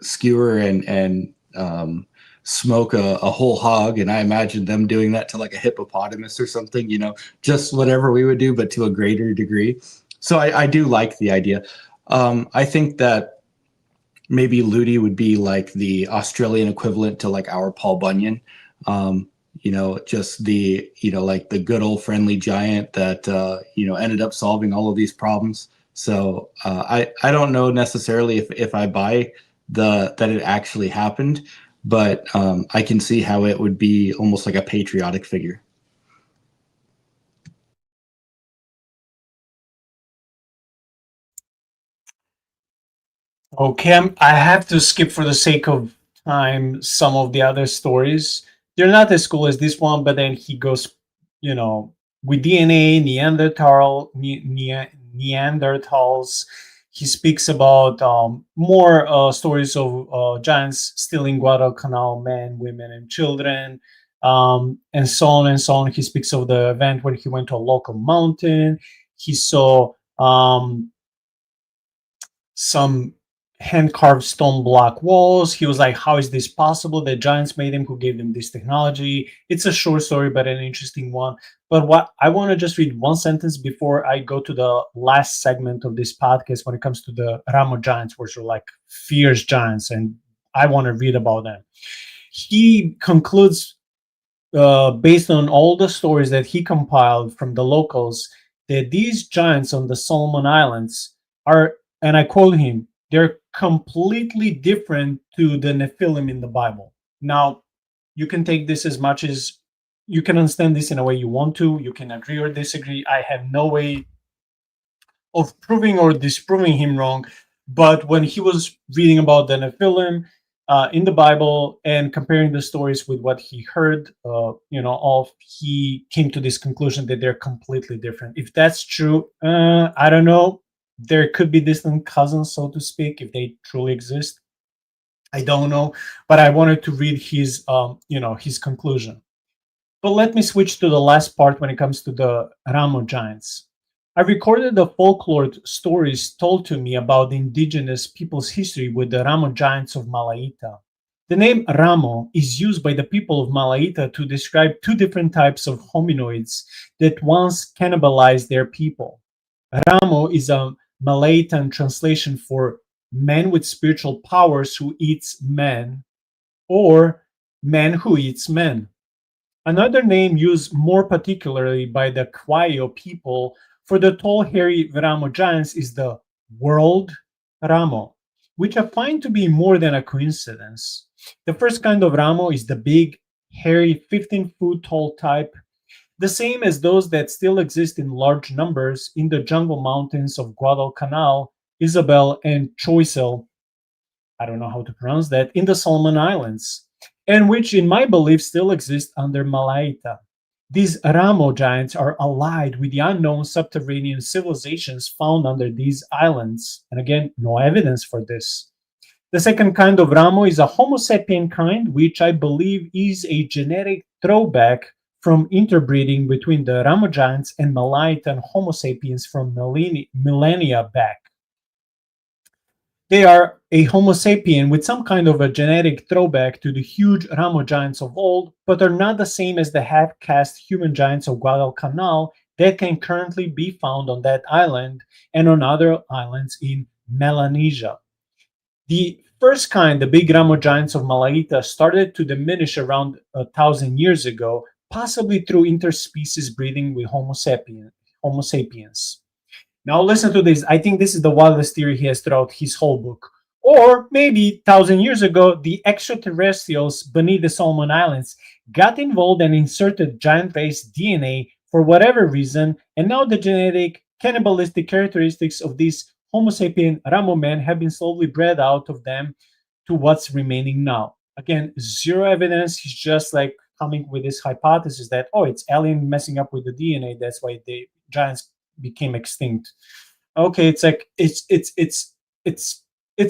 skewer and smoke a whole hog, and I imagine them doing that to like a hippopotamus or something, just whatever we would do, but to a greater degree. So I do like the idea. I think that maybe Ludi would be like the Australian equivalent to like our Paul Bunyan. Just the, like the good old friendly giant that, ended up solving all of these problems. So I don't know necessarily if I buy that it actually happened, but I can see how it would be almost like a patriotic figure. Okay, I have to skip for the sake of time some of the other stories. They're not as cool as this one, but then he goes, with DNA, Neanderthals. He speaks about more stories of giants stealing Guadalcanal men, women, and children, and so on and so on. He speaks of the event when he went to a local mountain. He saw some hand-carved stone block walls. He was like, how is this possible? The giants made them. Who gave them this technology? It's a short story, but an interesting one. But what I want to just read one sentence before I go to the last segment of this podcast when it comes to the Ramo giants, which are like fierce giants, and I want to read about them. He concludes, based on all the stories that he compiled from the locals, that these giants on the Solomon Islands are, and I quote him, they're completely different to the Nephilim in the Bible. Now, you can take this as much as you can understand this in a way you want to. You can agree or disagree. I have no way of proving or disproving him wrong. But when he was reading about the Nephilim in the Bible and comparing the stories with what he heard, he came to this conclusion that they're completely different. If that's true, I don't know. There could be distant cousins, so to speak, if they truly exist. I don't know, but I wanted to read his, his conclusion. But let me switch to the last part when it comes to the Ramo giants. I recorded the folklore stories told to me about the indigenous people's history with the Ramo giants of Malaita. The name Ramo is used by the people of Malaita to describe two different types of hominoids that once cannibalized their people. Ramo is a Malaitan translation for man with spiritual powers who eats men, or man who eats men. Another name used more particularly by the Kwayo people for the tall, hairy Ramo giants is the world Ramo, which I find to be more than a coincidence. The first kind of Ramo is the big, hairy, 15-foot tall type, the same as those that still exist in large numbers in the jungle mountains of Guadalcanal, Isabel, and Choiseul, I don't know how to pronounce that, in the Solomon Islands, and which in my belief still exist under Malaita. These Ramo giants are allied with the unknown subterranean civilizations found under these islands, and again, no evidence for this. The second kind of Ramo is a Homo sapien kind, which I believe is a genetic throwback from interbreeding between the Ramo giants and Malaitan Homo sapiens from millennia back. They are a Homo sapien with some kind of a genetic throwback to the huge Ramo giants of old, but are not the same as the half-caste human giants of Guadalcanal that can currently be found on that island and on other islands in Melanesia. The first kind, the big Ramo giants of Malaita, started to diminish around 1,000 years ago, possibly through interspecies breeding with Homo sapiens. Now listen to this. I think this is the wildest theory he has throughout his whole book. Or maybe 1,000 years ago, the extraterrestrials beneath the Solomon Islands got involved and inserted giant race DNA for whatever reason, and now the genetic cannibalistic characteristics of these Homo sapien Ramo men have been slowly bred out of them to what's remaining now. Again, zero evidence. He's just like coming with this hypothesis that, oh, it's alien messing up with the DNA. That's why the giants became extinct. Okay, it's like it's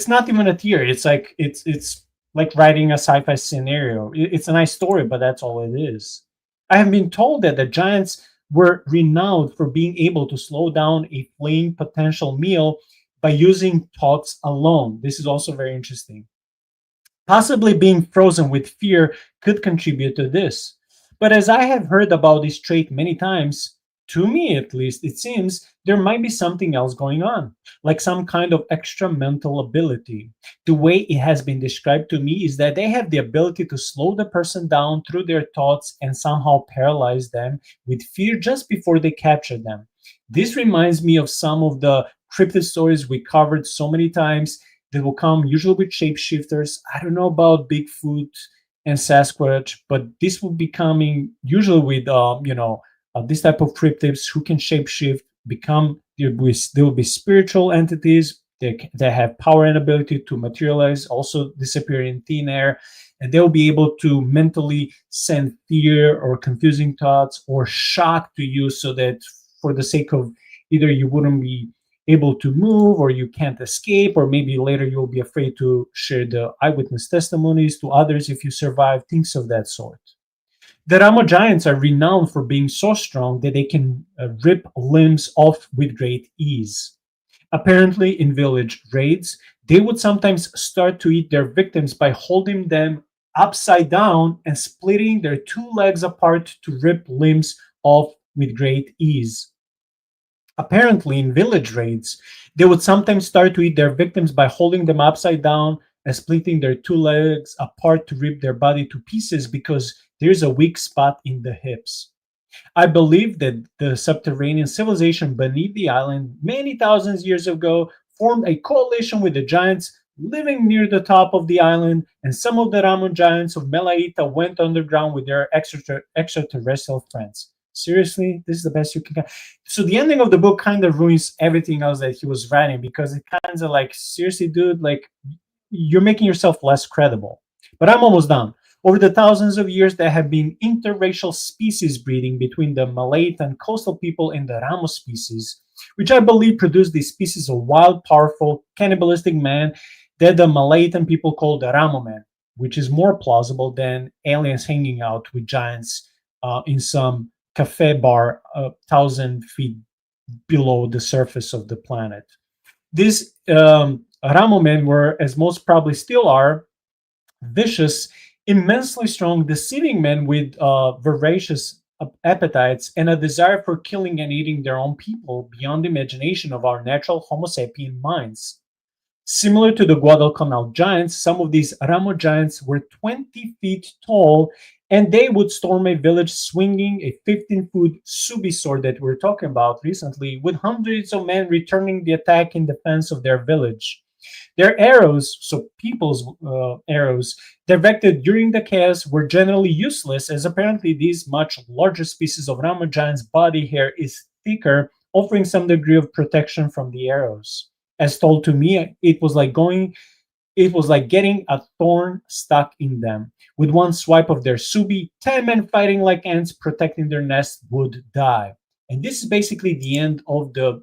not even a theory. It's like it's like writing a sci-fi scenario. It's a nice story, but that's all it is. I have been told that the giants were renowned for being able to slow down a fleeing potential meal by using thoughts alone. This is also very interesting. Possibly being frozen with fear could contribute to this. But as I have heard about this trait many times, to me at least, it seems there might be something else going on, like some kind of extra mental ability. The way it has been described to me is that they have the ability to slow the person down through their thoughts and somehow paralyze them with fear just before they capture them. This reminds me of some of the cryptid stories we covered so many times that will come usually with shapeshifters. I don't know about Bigfoot and Sasquatch, but this will be coming usually with this type of cryptids who can shapeshift, become there will be spiritual entities. They have power and ability to materialize, also disappear in thin air, and they'll be able to mentally send fear or confusing thoughts or shock to you, so that for the sake of either you wouldn't be able to move or you can't escape, or maybe later you'll be afraid to share the eyewitness testimonies to others if you survive, things of that sort. The Ramo giants are renowned for being so strong that they can rip limbs off with great ease. Apparently, in village raids, they would sometimes start to eat their victims by holding them upside down and splitting their two legs apart to rip limbs off with great ease. Apparently, in village raids, they would sometimes start to eat their victims by holding them upside down and splitting their two legs apart to rip their body to pieces because there's a weak spot in the hips. I believe that the subterranean civilization beneath the island many thousands years ago formed a coalition with the giants living near the top of the island, and some of the Ramon giants of Melaita went underground with their extraterrestrial friends. Seriously, this is the best you can get. So the ending of the book kind of ruins everything else that he was writing, because it kind of like, seriously, dude, like, you're making yourself less credible. But I'm almost done. Over the thousands of years, there have been interracial species breeding between the Malaita and coastal people and the Ramo species, which I believe produced these species of wild, powerful, cannibalistic man that the Malaitan people call the Ramo man, which is more plausible than aliens hanging out with giants in some cafe bar 1,000 feet below the surface of the planet. These Ramo men were, as most probably still are, vicious, immensely strong, deceiving men with voracious appetites and a desire for killing and eating their own people beyond the imagination of our natural Homo sapien minds. Similar to the Guadalcanal giants, some of these Ramo giants were 20 feet tall, and they would storm a village swinging a 15-foot subi sword that we were talking about recently, with hundreds of men returning the attack in defense of their village. Their arrows, so people's arrows, directed during the chaos were generally useless, as apparently these much larger species of Ramo giants' body hair is thicker, offering some degree of protection from the arrows. As told to me, it was like getting a thorn stuck in them. With one swipe of their subi, 10 men fighting like ants protecting their nest would die. And this is basically the end of the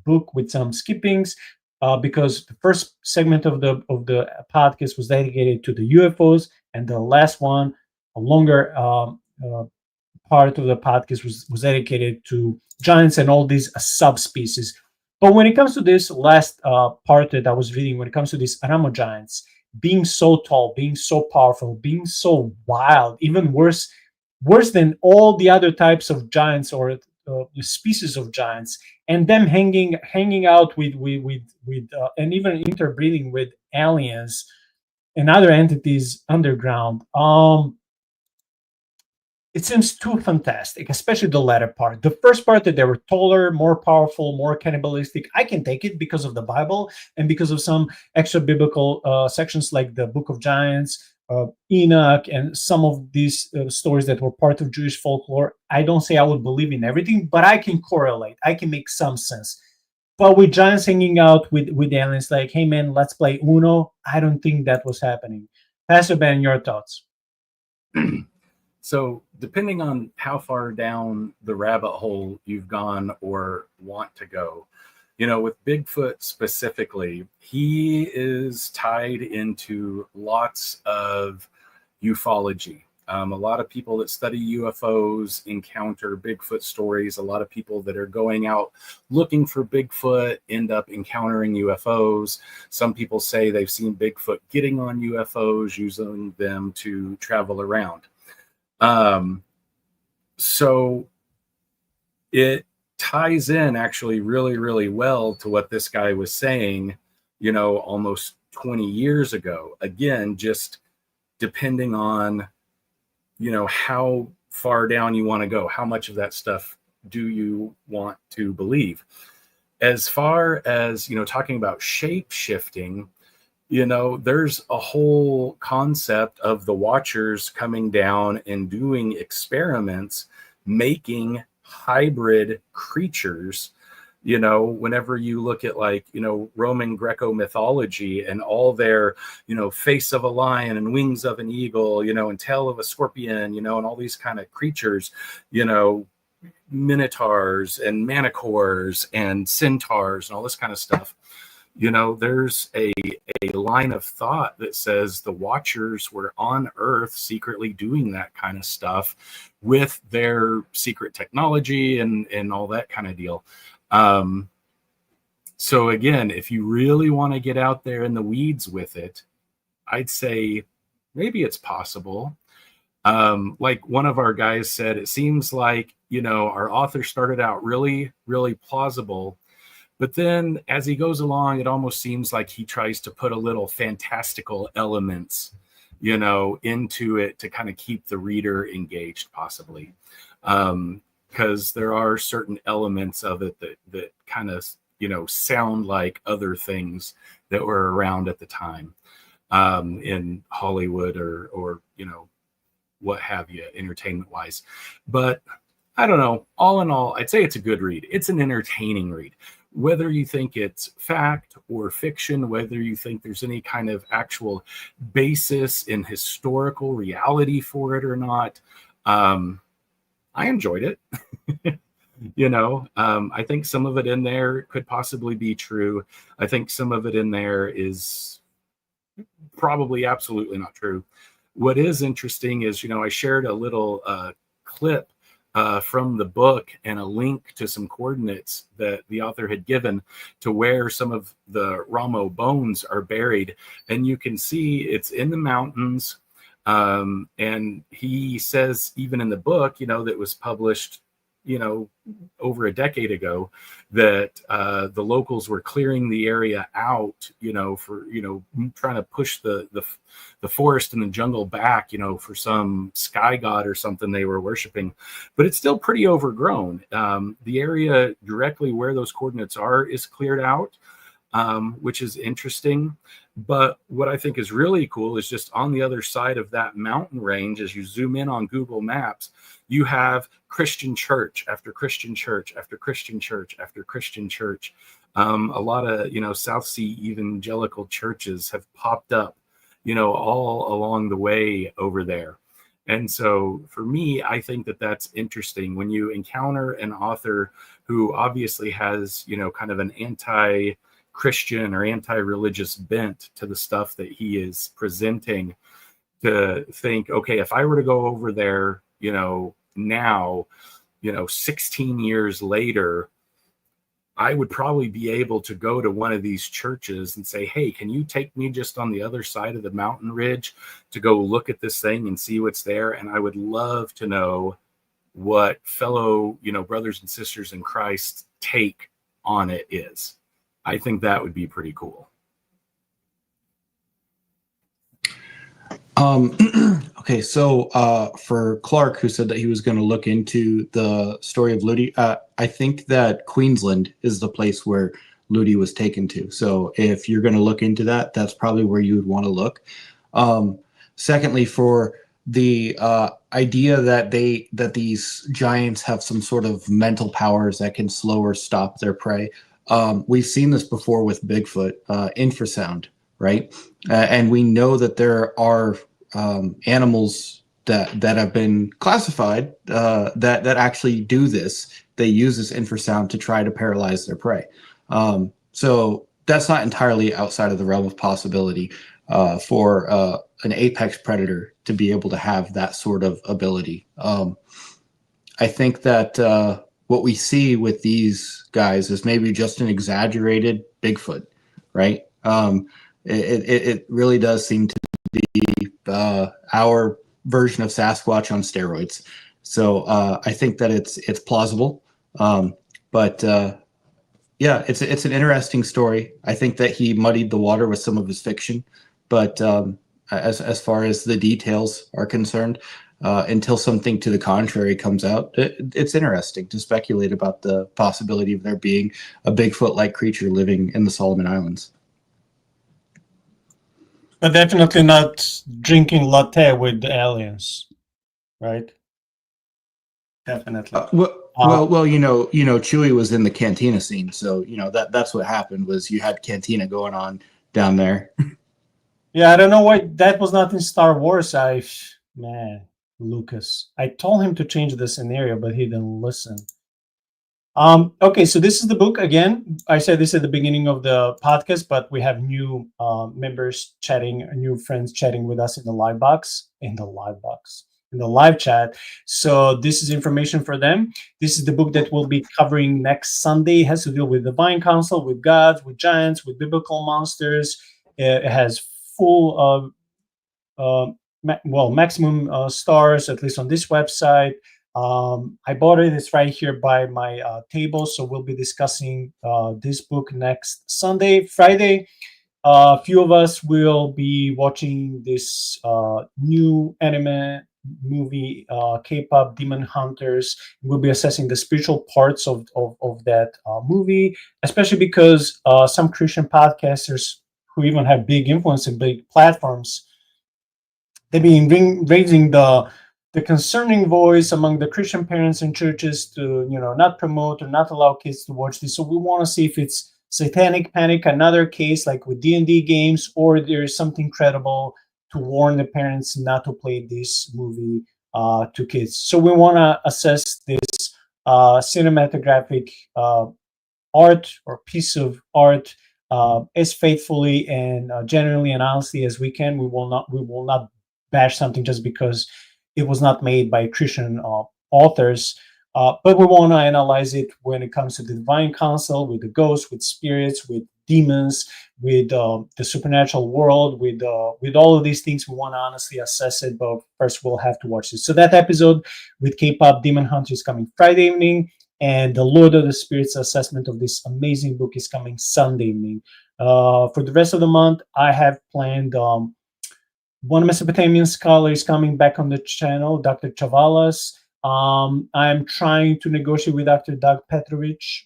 book, with some skippings, because the first segment of the podcast was dedicated to the UFOs, and the last one, a longer part of the podcast, was dedicated to giants and all these subspecies. But when it comes to this last part that I was reading, when it comes to these Ramo giants being so tall, being so powerful, being so wild, even worse than all the other types of giants or species of giants, and them hanging out with and even interbreeding with aliens and other entities underground. It seems too fantastic, especially the latter part. The first part, that they were taller, more powerful, more cannibalistic, I can take it because of the Bible and because of some extra biblical sections like the Book of Giants, Enoch, and some of these stories that were part of Jewish folklore. I don't say I would believe in everything, but I can correlate. I can make some sense. But with giants hanging out with aliens, like, hey man, let's play Uno, I don't think that was happening. Pastor Ben, your thoughts? So depending on how far down the rabbit hole you've gone or want to go, with Bigfoot specifically, he is tied into lots of ufology. A lot of people that study UFOs encounter Bigfoot stories. A lot of people that are going out looking for Bigfoot end up encountering UFOs. Some people say they've seen Bigfoot getting on UFOs, using them to travel around. So it ties in actually really, really well to what this guy was saying, almost 20 years ago. Again, just depending on, how far down you want to go, how much of that stuff do you want to believe? As far as, talking about shape shifting, there's a whole concept of the Watchers coming down and doing experiments, making hybrid creatures. Whenever you look at Roman Greco mythology and all their, face of a lion and wings of an eagle, and tail of a scorpion, and all these kind of creatures, minotaurs and manticores and centaurs and all this kind of stuff. There's a line of thought that says the Watchers were on Earth secretly doing that kind of stuff with their secret technology and all that kind of deal. So again, if you really want to get out there in the weeds with it, I'd say maybe it's possible. Like one of our guys said, it seems like, our author started out really, really plausible, but then as he goes along, it almost seems like he tries to put a little fantastical elements, into it to kind of keep the reader engaged, possibly. Because there are certain elements of it that kind of, sound like other things that were around at the time in Hollywood or what have you, entertainment wise. But I don't know. All in all, I'd say it's a good read. It's an entertaining read. Whether you think it's fact or fiction, whether you think there's any kind of actual basis in historical reality for it or not, I enjoyed it. I think some of it in there could possibly be true. I think some of it in there is probably absolutely not true. What is interesting is, I shared a little clip from the book and a link to some coordinates that the author had given to where some of the Ramo bones are buried. And you can see it's in the mountains. And he says, even in the book, that was published, over a decade ago, that the locals were clearing the area out, for, trying to push the forest and the jungle back, for some sky god or something they were worshiping. But it's still pretty overgrown. The area directly where those coordinates are is cleared out, which is interesting. But what I think is really cool is just on the other side of that mountain range, as you zoom in on Google Maps, you have Christian church after Christian church after Christian church after Christian church. A lot of, South Sea evangelical churches have popped up, all along the way over there. And so for me, I think that that's interesting when you encounter an author who obviously has, kind of an anti-Christian or anti-religious bent to the stuff that he is presenting, to think, okay, if I were to go over there, now, 16 years later, I would probably be able to go to one of these churches and say, hey, can you take me just on the other side of the mountain ridge to go look at this thing and see what's there? And I would love to know what fellow, brothers and sisters in Christ take on it is. I think that would be pretty cool. Okay, so for Clark, who said that he was going to look into the story of Ludi, I think that Queensland is the place where Ludi was taken to. So if you're going to look into that, that's probably where you would want to look. Secondly, for the idea that these giants have some sort of mental powers that can slow or stop their prey, we've seen this before with Bigfoot, infrasound, right? And we know that there are animals that have been classified that actually do this. They use this infrasound to try to paralyze their prey. So that's not entirely outside of the realm of possibility for an apex predator to be able to have that sort of ability. I think that what we see with these guys is maybe just an exaggerated Bigfoot, right? It really does seem to be our version of Sasquatch on steroids. So I think that it's plausible, but yeah, it's an interesting story. I think that he muddied the water with some of his fiction, but as far as the details are concerned, until something to the contrary comes out, it's interesting to speculate about the possibility of there being a Bigfoot-like creature living in the Solomon Islands. But definitely not drinking latte with the aliens, right? Definitely. Well, you know, Chewie was in the cantina scene, so you know that's what happened. Was you had cantina going on down there? Yeah, I don't know why that was not in Star Wars. Man, Lucas. I told him to change the scenario, but he didn't listen. Okay, so this is the book again. I said this at the beginning of the podcast, but we have new members chatting, new friends chatting with us in the live chat. So this is information for them. This is the book that we'll be covering next Sunday. It has to do with divine counsel, with gods, with giants, with biblical monsters. It has full maximum stars, at least on this website. I bought it. It's right here by my table. So we'll be discussing this book next Sunday. Friday, a few of us will be watching this new anime movie, K-pop Demon Hunters. We'll be assessing the spiritual parts of that movie, especially because some Christian podcasters who even have big influence in big platforms, they've been raising the concerning voice among the Christian parents and churches to, not promote or not allow kids to watch this. So we want to see if it's satanic panic, another case like with D&D games, or there's something credible to warn the parents not to play this movie to kids. So we want to assess this cinematographic art or piece of art as faithfully and genuinely and honestly as we can. We will not bash something just because it was not made by Christian authors, but we want to analyze it when it comes to the divine counsel, with the ghosts, with spirits, with demons, with the supernatural world, with all of these things. We want to honestly assess it, but first we'll have to watch this. So that episode with K-pop Demon Hunter is coming Friday evening, and the Lord of the Spirits assessment of this amazing book is coming Sunday evening. For the rest of the month, I have planned one Mesopotamian scholar is coming back on the channel, Dr. Chavalas. I'm trying to negotiate with Dr. Doug Petrovich.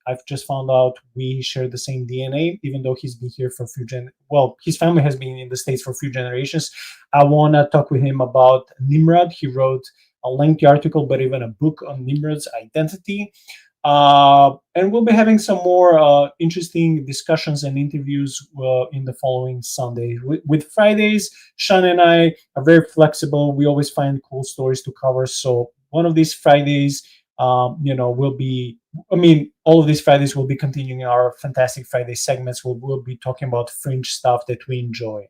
I've just found out we share the same DNA, even though he's been here for a few his family has been in the States for a few generations. I want to talk with him about Nimrod. He wrote a lengthy article, but even a book on Nimrod's identity. And we'll be having some more interesting discussions and interviews in the following Sunday. With Fridays, Shaun and I are very flexible. We always find cool stories to cover. So one of these Fridays, all of these Fridays will be continuing our Fantastic Friday segments. We'll be talking about fringe stuff that we enjoy.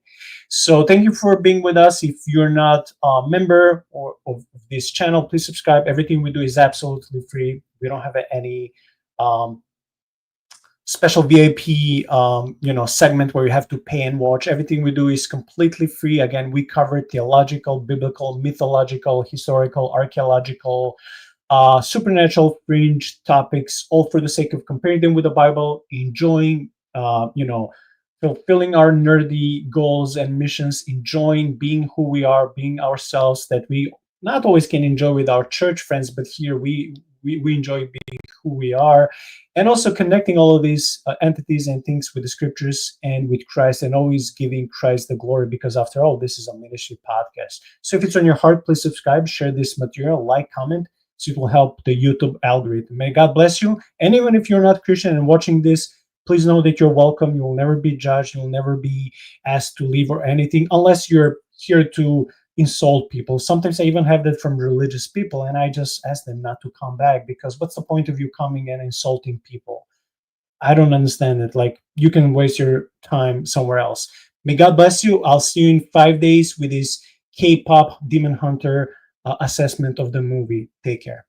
So thank you for being with us. If you're not a member of this channel, please subscribe. Everything we do is absolutely free. We don't have any special VIP segment where you have to pay and watch. Everything we do is completely free. Again, we cover theological, biblical, mythological, historical, archaeological, supernatural fringe topics, all for the sake of comparing them with the Bible, enjoying fulfilling our nerdy goals and missions, enjoying being who we are, being ourselves, that we not always can enjoy with our church friends, but here we enjoy being who we are, and also connecting all of these entities and things with the scriptures and with Christ, and always giving Christ the glory, because after all, this is a ministry podcast. So if it's on your heart, please subscribe, share this material, like, comment, so it will help the YouTube algorithm. May God bless you. And even if you're not Christian and watching this, please know that you're welcome. You will never be judged. You'll never be asked to leave or anything, unless you're here to insult people. Sometimes I even have that from religious people, and I just ask them not to come back, because what's the point of you coming and insulting people? I don't understand it. Like, you can waste your time somewhere else. May God bless you. I'll see you in 5 days with this K-pop Demon Hunter assessment of the movie. Take care.